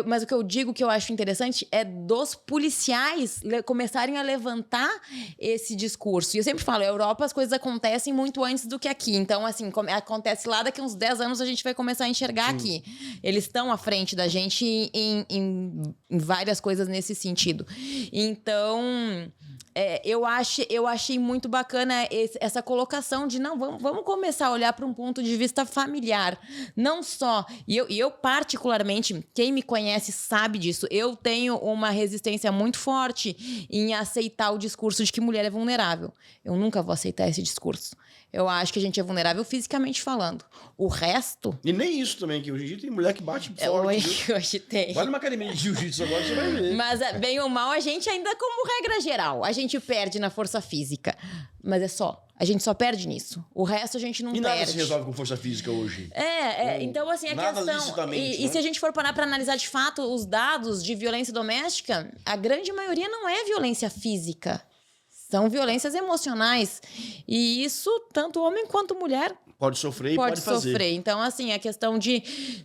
[SPEAKER 3] Mas o que eu digo que eu acho interessante é dos policiais começarem a levantar esse discurso. E eu sempre falo, na Europa as coisas acontecem muito antes do que aqui. Então, assim, acontece lá, daqui uns 10 anos a gente vai começar a enxergar aqui. Eles estão à frente da gente em várias coisas nesse sentido. Então, eu achei muito bacana essa colocação de, não, vamos começar a olhar para um ponto de vista familiar. Não só... E eu, particularmente, quem me conhece sabe disso, eu tenho uma resistência muito forte em aceitar o discurso de que mulher é vulnerável. Eu nunca vou aceitar esse discurso. Eu acho que a gente é vulnerável fisicamente falando. O resto...
[SPEAKER 1] E nem isso também, que hoje em dia tem mulher que bate forte.
[SPEAKER 3] Hoje tem.
[SPEAKER 1] Vai numa academia de jiu-jitsu agora, você vai ver.
[SPEAKER 3] Mas, bem ou mal, a gente ainda, como regra geral, a gente perde na força física. Mas é só. A gente só perde nisso. O resto a gente não perde.
[SPEAKER 1] E nada se resolve com força física hoje.
[SPEAKER 3] Então, assim, a
[SPEAKER 1] nada
[SPEAKER 3] questão... E se a gente for parar para analisar de fato os dados de violência doméstica, a grande maioria não é violência física. São violências emocionais. E isso, tanto homem quanto mulher...
[SPEAKER 1] Pode sofrer e pode fazer.
[SPEAKER 3] Sofrer. Então, assim, a questão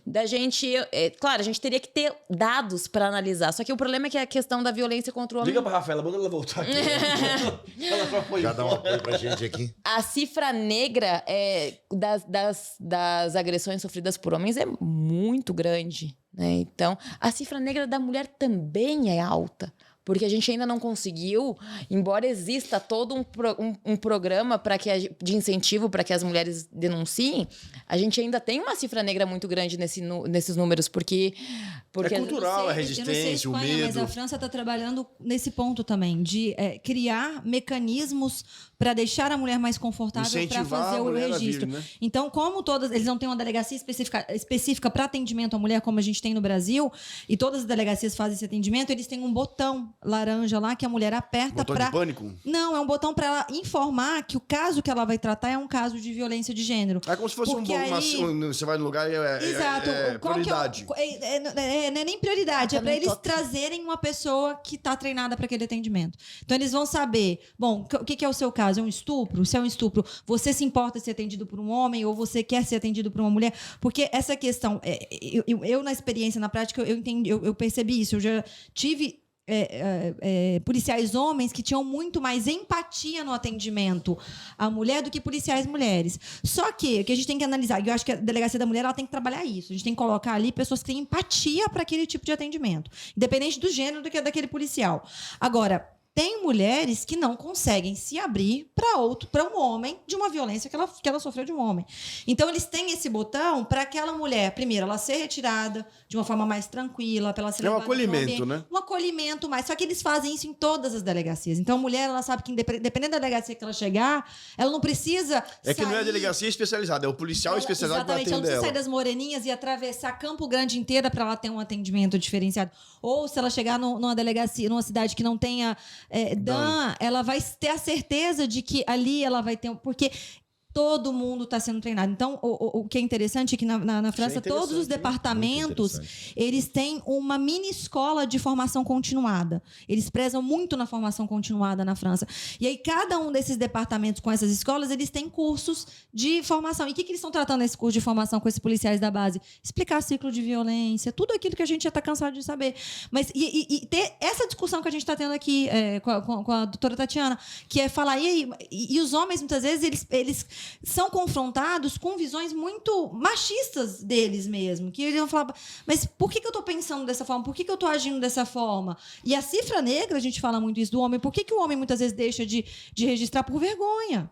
[SPEAKER 3] da gente... claro, a gente teria que ter dados para analisar. Só que o problema é que a questão da violência contra o homem...
[SPEAKER 1] Liga pra Rafaela, manda ela voltar aqui. Ela já foi.
[SPEAKER 2] Já dá um apoio pra gente aqui.
[SPEAKER 3] A cifra negra das agressões sofridas por homens é muito grande, né? Então, a cifra negra da mulher também é alta. Porque a gente ainda não conseguiu, embora exista todo um programa de incentivo para que as mulheres denunciem, a gente ainda tem uma cifra negra muito grande nesses números, porque
[SPEAKER 1] é cultural, a resistência, o medo.
[SPEAKER 4] Mas a França está trabalhando nesse ponto também, de criar mecanismos para deixar a mulher mais confortável para fazer o registro. Vir, né? Então, como eles não têm uma delegacia específica para atendimento à mulher, como a gente tem no Brasil, e todas as delegacias fazem esse atendimento, eles têm um botão laranja lá que a mulher aperta para...
[SPEAKER 1] Botão de pânico?
[SPEAKER 4] Não, é um botão para ela informar que o caso que ela vai tratar é um caso de violência de gênero.
[SPEAKER 1] É como se fosse você vai no lugar e
[SPEAKER 4] exato.
[SPEAKER 1] Prioridade.
[SPEAKER 4] Não é nem prioridade, é para eles trazerem uma pessoa que está treinada para aquele atendimento. Então, eles vão saber, bom, o que é o seu caso? É um estupro? Se é um estupro, você se importa ser atendido por um homem ou você quer ser atendido por uma mulher? Porque essa questão, eu na experiência, na prática, eu percebi isso. Eu já tive policiais homens que tinham muito mais empatia no atendimento à mulher do que policiais mulheres. Só que o que a gente tem que analisar, e eu acho que a delegacia da mulher ela tem que trabalhar isso. A gente tem que colocar ali pessoas que têm empatia para aquele tipo de atendimento, independente do gênero daquele policial. Agora, tem mulheres que não conseguem se abrir para um homem de uma violência que ela sofreu de um homem. Então, eles têm esse botão para aquela mulher, primeiro, ela ser retirada de uma forma mais tranquila, para ela ser
[SPEAKER 1] um acolhimento, né?
[SPEAKER 4] Um acolhimento mais. Só que eles fazem isso em todas as delegacias. Então, a mulher, ela sabe que, dependendo da delegacia que ela chegar, ela não precisa
[SPEAKER 1] sair... que não é a delegacia especializada, é o policial especializado para atender ela.
[SPEAKER 4] Ela não precisa sair das Moreninhas e atravessar Campo Grande inteira para ela ter um atendimento diferenciado. Ou, se ela chegar numa delegacia, numa cidade que não tenha... ela vai ter a certeza de que ali ela vai ter... Porque todo mundo está sendo treinado. Então, o que é interessante é que na França, todos os departamentos, eles têm uma mini escola de formação continuada. Eles prezam muito na formação continuada na França. E aí, cada um desses departamentos com essas escolas, eles têm cursos de formação. E o que eles estão tratando nesse curso de formação com esses policiais da base? Explicar ciclo de violência, tudo aquilo que a gente já está cansado de saber. Mas e ter essa discussão que a gente está tendo aqui com a doutora Tatiana, que é falar, e os homens, muitas vezes, eles são confrontados com visões muito machistas deles mesmo, que eles vão falar, mas por que eu estou pensando dessa forma? Por que eu estou agindo dessa forma? E a cifra negra, a gente fala muito isso do homem, por que o homem muitas vezes deixa de registrar por vergonha?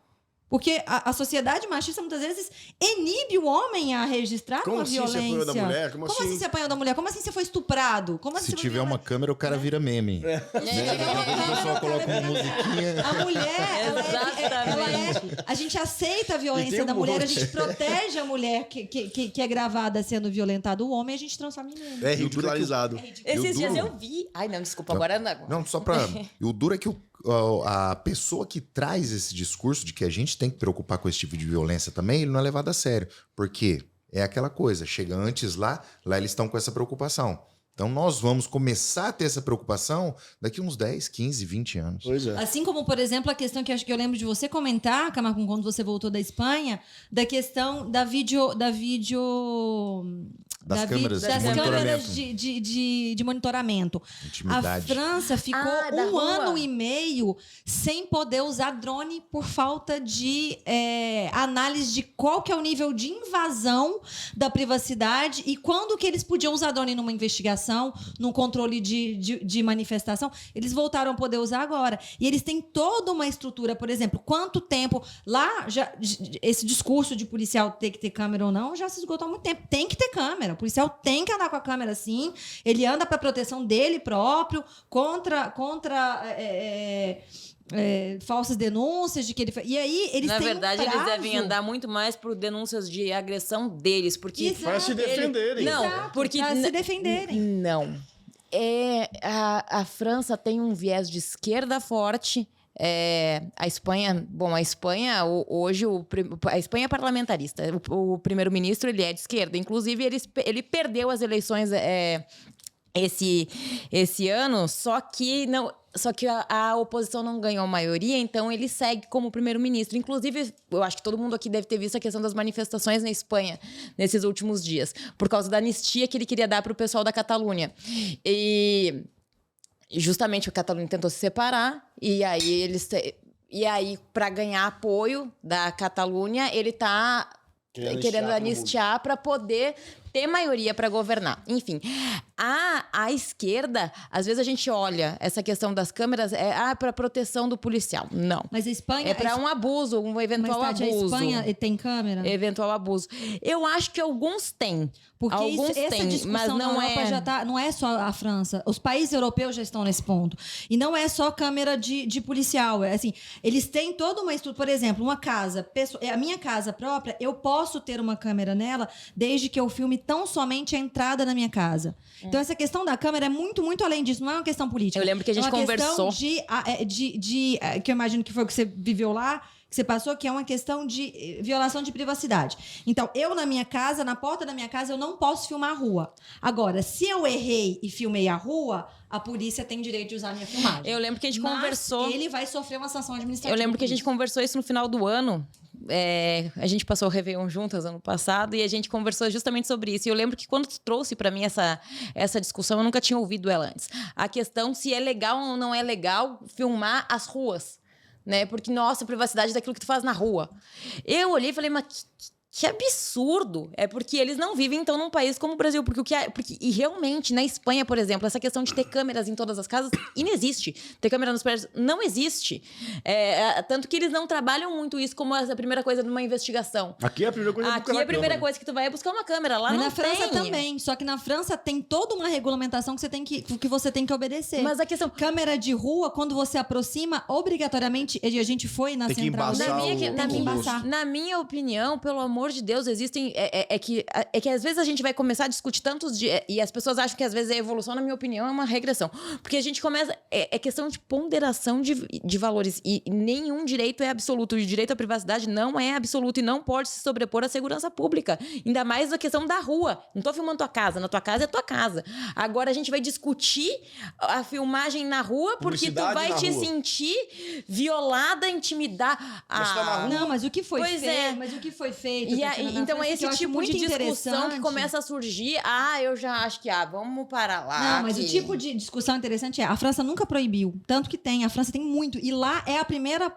[SPEAKER 4] Porque a sociedade machista, muitas vezes, inibe o homem a registrar uma violência. Como assim você apanhou da mulher? Como assim você apanhou da mulher? Como assim você foi estuprado? Como assim
[SPEAKER 2] Se tiver uma câmera, o cara vira meme. O pessoal coloca uma musiquinha.
[SPEAKER 4] A mulher, a gente aceita a violência da mulher, a gente protege a mulher que é gravada sendo violentada. O homem, a gente transforma em meme.
[SPEAKER 1] É ridicularizado.
[SPEAKER 3] Esses dias eu vi... Ai, não, desculpa, agora não.
[SPEAKER 2] Não, só pra... E o duro é que a pessoa que traz esse discurso de que a gente tem que preocupar com esse tipo de violência também, ele não é levado a sério. Porque é aquela coisa, chega antes lá eles estão com essa preocupação. Então nós vamos começar a ter essa preocupação daqui uns 10, 15, 20 anos.
[SPEAKER 1] Pois é.
[SPEAKER 4] Assim como, por exemplo, a questão que acho que eu lembro de você comentar, Camargo, quando você voltou da Espanha, da questão das
[SPEAKER 2] câmeras
[SPEAKER 4] de monitoramento.
[SPEAKER 2] Intimidade.
[SPEAKER 4] A França ficou um ano e meio sem poder usar drone por falta de análise de qual que é o nível de invasão da privacidade e quando que eles podiam usar drone numa investigação, num controle de manifestação. Eles voltaram a poder usar agora. E eles têm toda uma estrutura, por exemplo, quanto tempo... Lá, esse discurso de policial ter que ter câmera ou não já se esgotou há muito tempo. Tem que ter câmera. O policial tem que andar com a câmera sim. Ele anda para proteção dele próprio, contra falsas denúncias de que ele... E aí, eles têm
[SPEAKER 3] verdade,
[SPEAKER 4] prazo.
[SPEAKER 3] eles devem andar muito mais por denúncias de agressão deles, porque...
[SPEAKER 1] Para se defenderem.
[SPEAKER 3] Não, porque...
[SPEAKER 4] Para se defenderem.
[SPEAKER 3] Não. A França tem um viés de esquerda forte. A Espanha hoje a Espanha é parlamentarista. O primeiro-ministro ele é de esquerda. Inclusive ele perdeu as eleições esse ano, só que a oposição não ganhou maioria, então ele segue como primeiro-ministro. Inclusive, eu acho que todo mundo aqui deve ter visto a questão das manifestações na Espanha nesses últimos dias, por causa da anistia que ele queria dar para o pessoal da Catalunha. E justamente a Catalunha tentou se separar, e aí para ganhar apoio da Catalunha, ele está querendo anistiar para poder ter maioria para governar. Enfim, a esquerda, às vezes a gente olha essa questão das câmeras para proteção do policial. Não.
[SPEAKER 4] Mas a Espanha...
[SPEAKER 3] É para um abuso, um eventual
[SPEAKER 4] abuso.
[SPEAKER 3] A
[SPEAKER 4] Espanha tem câmera?
[SPEAKER 3] Eventual abuso. Eu acho que alguns têm.
[SPEAKER 4] Porque essa discussão
[SPEAKER 3] mas não
[SPEAKER 4] na Europa já tá, não é só a França. Os países europeus já estão nesse ponto. E não é só câmera de policial. Assim, eles têm toda uma estrutura. Por exemplo, uma casa, a minha casa própria, eu posso ter uma câmera nela desde que eu filme tão somente a entrada na minha casa. Então, essa questão da câmera é muito, muito além disso. Não é uma questão política.
[SPEAKER 3] Eu lembro que a gente conversou.
[SPEAKER 4] Que eu imagino que foi o que você viveu lá, que você passou, que é uma questão de violação de privacidade. Então, eu na minha casa, na porta da minha casa, eu não posso filmar a rua. Agora, se eu errei e filmei a rua, a polícia tem direito de usar a minha filmagem.
[SPEAKER 3] Eu lembro que a gente conversou...
[SPEAKER 4] ele vai sofrer uma sanção administrativa.
[SPEAKER 3] Eu lembro que a gente conversou isso no final do ano. A gente passou o Réveillon juntas ano passado e a gente conversou justamente sobre isso. E eu lembro que quando tu trouxe para mim essa discussão, eu nunca tinha ouvido ela antes. A questão se é legal ou não é legal filmar as ruas, né? Porque, nossa, a privacidade daquilo que tu faz na rua. Eu olhei e falei, mas que absurdo! É porque eles não vivem, então, num país como o Brasil. E realmente, na Espanha, por exemplo, essa questão de ter câmeras em todas as casas inexiste. Ter câmera nos prédios não existe. Tanto que eles não trabalham muito isso como a primeira coisa de uma investigação.
[SPEAKER 1] Aqui é a primeira coisa
[SPEAKER 3] coisa que tu vai é buscar uma câmera. Lá
[SPEAKER 4] mas
[SPEAKER 3] não
[SPEAKER 4] na França
[SPEAKER 3] tem.
[SPEAKER 4] também. Só que na França tem toda uma regulamentação que você tem que obedecer.
[SPEAKER 3] Mas a questão...
[SPEAKER 4] Câmera de rua, quando você aproxima, obrigatoriamente... A gente foi na
[SPEAKER 1] tem que
[SPEAKER 4] central...
[SPEAKER 1] embaçar
[SPEAKER 3] na minha opinião, pelo amor amor de Deus, existem... É que às vezes a gente vai começar a discutir tantos... E as pessoas acham que às vezes a evolução, na minha opinião, é uma regressão. Porque a gente começa... É questão de ponderação de valores. E nenhum direito é absoluto. O direito à privacidade não é absoluto e não pode se sobrepor à segurança pública. Ainda mais na questão da rua. Não tô filmando tua casa. Na tua casa é tua casa. Agora a gente vai discutir a filmagem na rua porque tu vai te sentir violada, intimidar.
[SPEAKER 1] Mas tá na rua.
[SPEAKER 4] Não, mas o que foi feito?
[SPEAKER 3] É.
[SPEAKER 4] Mas o que foi feito?
[SPEAKER 3] E
[SPEAKER 4] Tatiana, na
[SPEAKER 3] então
[SPEAKER 4] França,
[SPEAKER 3] é
[SPEAKER 4] que eu
[SPEAKER 3] esse
[SPEAKER 4] acho
[SPEAKER 3] tipo
[SPEAKER 4] muito
[SPEAKER 3] de discussão
[SPEAKER 4] interessante.
[SPEAKER 3] que começa a surgir. Eu já acho que, vamos parar lá.
[SPEAKER 4] Não, mas o tipo de discussão interessante a França nunca proibiu. Tanto que tem, a França tem muito. E lá é a primeira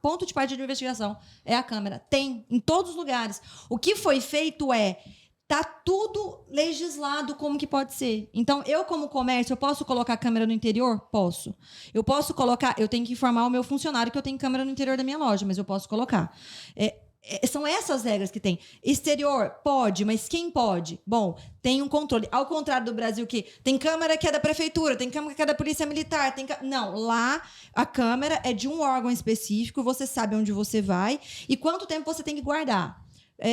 [SPEAKER 4] ponto de partida de investigação. É a câmera. Tem, em todos os lugares. O que foi feito tá tudo legislado como que pode ser. Então, eu como comércio, eu posso colocar câmera no interior? Posso. Eu posso colocar, eu tenho que informar o meu funcionário que eu tenho câmera no interior da minha loja, mas eu posso colocar. São essas regras que tem. Exterior, pode, mas quem pode? Bom, tem um controle. Ao contrário do Brasil, que tem câmera que é da prefeitura, tem câmera que é da polícia militar. Não, lá a câmera é de um órgão específico, você sabe onde você vai e quanto tempo você tem que guardar.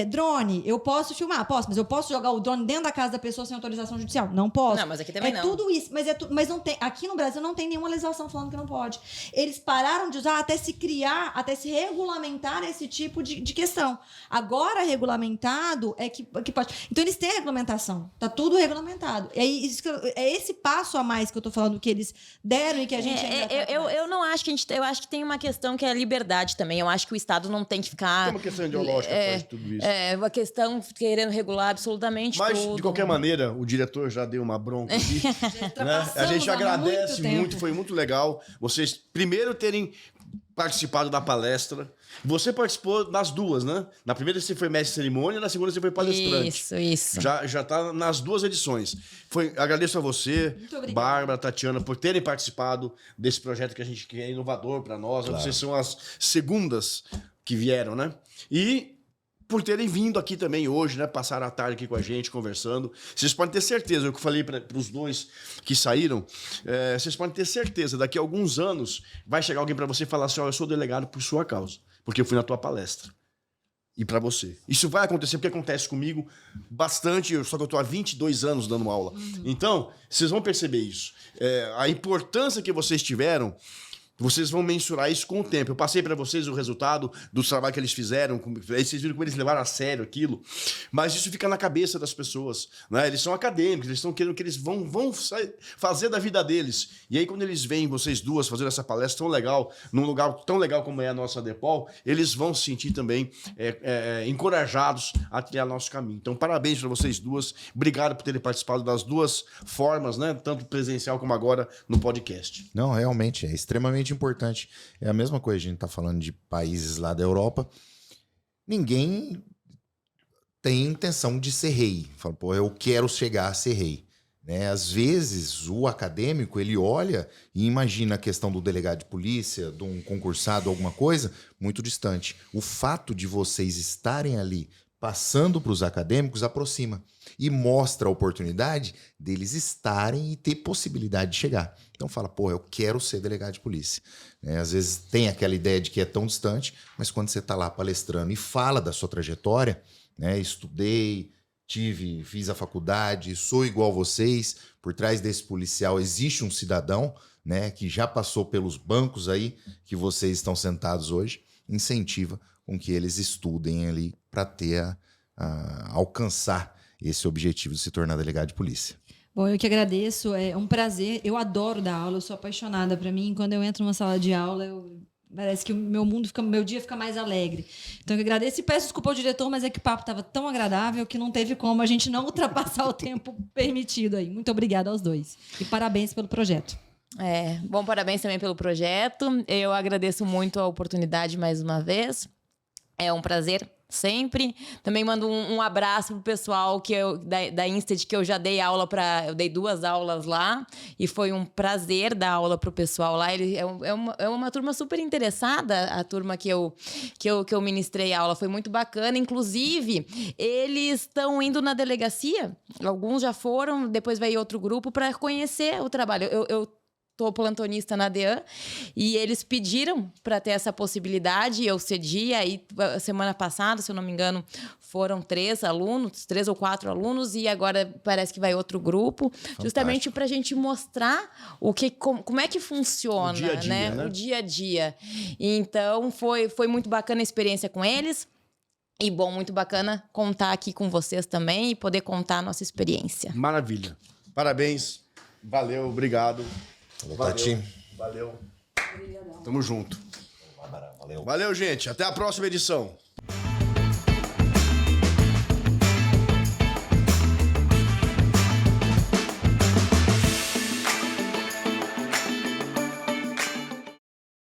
[SPEAKER 4] Drone, eu posso filmar? Posso, mas eu posso jogar o drone dentro da casa da pessoa sem autorização judicial? Não posso.
[SPEAKER 3] Não, mas aqui também não.
[SPEAKER 4] Tudo isso, mas não tem. Aqui no Brasil não tem nenhuma legislação falando que não pode. Eles pararam de usar até se criar, até se regulamentar esse tipo de questão. Agora, regulamentado é que pode. Então, eles têm a regulamentação. Tá tudo regulamentado. É esse passo a mais que eu tô falando que eles deram e que a gente ainda
[SPEAKER 3] eu não acho que eu acho que tem uma questão que é a liberdade também. Eu acho que o Estado não tem que ficar...
[SPEAKER 1] Tem uma questão ideológica atrás de tudo isso.
[SPEAKER 3] Uma questão querendo regular absolutamente
[SPEAKER 1] Mas,
[SPEAKER 3] tudo.
[SPEAKER 1] de qualquer maneira, o diretor já deu uma bronca aqui. Né? A gente agradece muito, foi muito legal vocês primeiro terem participado da palestra. Você participou das duas, né? Na primeira você foi mestre de cerimônia, na segunda você foi palestrante.
[SPEAKER 3] Isso.
[SPEAKER 1] Já tá nas duas edições. Agradeço a você, Bárbara, Tatiana, por terem participado desse projeto que a gente quer inovador para nós. Claro. Vocês são as segundas que vieram, né? E por terem vindo aqui também hoje, né? Passaram a tarde aqui com a gente, conversando. Vocês podem ter certeza, eu que falei para os dois que saíram, vocês podem ter certeza, daqui a alguns anos vai chegar alguém para você e falar assim, eu sou delegado por sua causa, porque eu fui na tua palestra. E para você. Isso vai acontecer, porque acontece comigo bastante, só que eu estou há 22 anos dando aula. Então, vocês vão perceber isso. A importância que vocês tiveram, vocês vão mensurar isso com o tempo. Eu passei para vocês o resultado do trabalho que eles fizeram. Aí vocês viram como eles levaram a sério aquilo. Mas isso fica na cabeça das pessoas. Né? Eles são acadêmicos, eles estão querendo que eles vão fazer da vida deles. E aí, quando eles veem vocês duas fazendo essa palestra tão legal, num lugar tão legal como é a nossa Depol, eles vão se sentir também encorajados a trilhar nosso caminho. Então, parabéns para vocês duas. Obrigado por terem participado das duas formas, né? Tanto presencial como agora no podcast.
[SPEAKER 2] Não, realmente, é extremamente importante. É a mesma coisa, a gente tá falando de países lá da Europa. Ninguém tem intenção de ser rei. Fala, eu quero chegar a ser rei. Né? Às vezes, o acadêmico, ele olha e imagina a questão do delegado de polícia, de um concursado, alguma coisa, muito distante. O fato de vocês estarem ali passando para os acadêmicos aproxima e mostra a oportunidade deles estarem e ter possibilidade de chegar. Então fala, eu quero ser delegado de polícia. Às vezes tem aquela ideia de que é tão distante, mas quando você está lá palestrando e fala da sua trajetória, estudei, fiz a faculdade, sou igual vocês, por trás desse policial existe um cidadão, que já passou pelos bancos aí que vocês estão sentados hoje, incentiva com que eles estudem ali para ter alcançar esse objetivo de se tornar delegado de polícia.
[SPEAKER 4] Bom, eu que agradeço, é um prazer, eu adoro dar aula, eu sou apaixonada. Para mim, quando eu entro numa sala de aula, parece que o meu dia fica mais alegre. Então, eu agradeço e peço desculpa ao diretor, mas é que o papo estava tão agradável que não teve como a gente não ultrapassar o tempo permitido aí. Muito obrigada aos dois. E parabéns pelo projeto.
[SPEAKER 3] Bom, parabéns também pelo projeto. Eu agradeço muito a oportunidade mais uma vez. É um prazer sempre. Também mando um abraço pro pessoal da Insted, que eu já dei aula eu dei 2 aulas lá e foi um prazer dar aula pro pessoal lá. É uma turma super interessada, a turma que eu ministrei a aula, foi muito bacana. Inclusive, eles estão indo na delegacia, alguns já foram, depois vai outro grupo para conhecer o trabalho. Eu tô plantonista na DEAN e eles pediram para ter essa possibilidade, eu cedi. Aí, semana passada, se eu não me engano, foram 3 ou 4 alunos, e agora parece que vai outro grupo, justamente para a gente mostrar como é que funciona,
[SPEAKER 1] o dia a dia, né?
[SPEAKER 3] O dia a dia. Então, foi muito bacana a experiência com eles. E, bom, muito bacana contar aqui com vocês também e poder contar a nossa experiência.
[SPEAKER 1] Maravilha. Parabéns. Valeu, obrigado.
[SPEAKER 2] Tati.
[SPEAKER 1] Valeu. Tamo junto.
[SPEAKER 2] Valeu.
[SPEAKER 1] Valeu, gente. Até a próxima edição.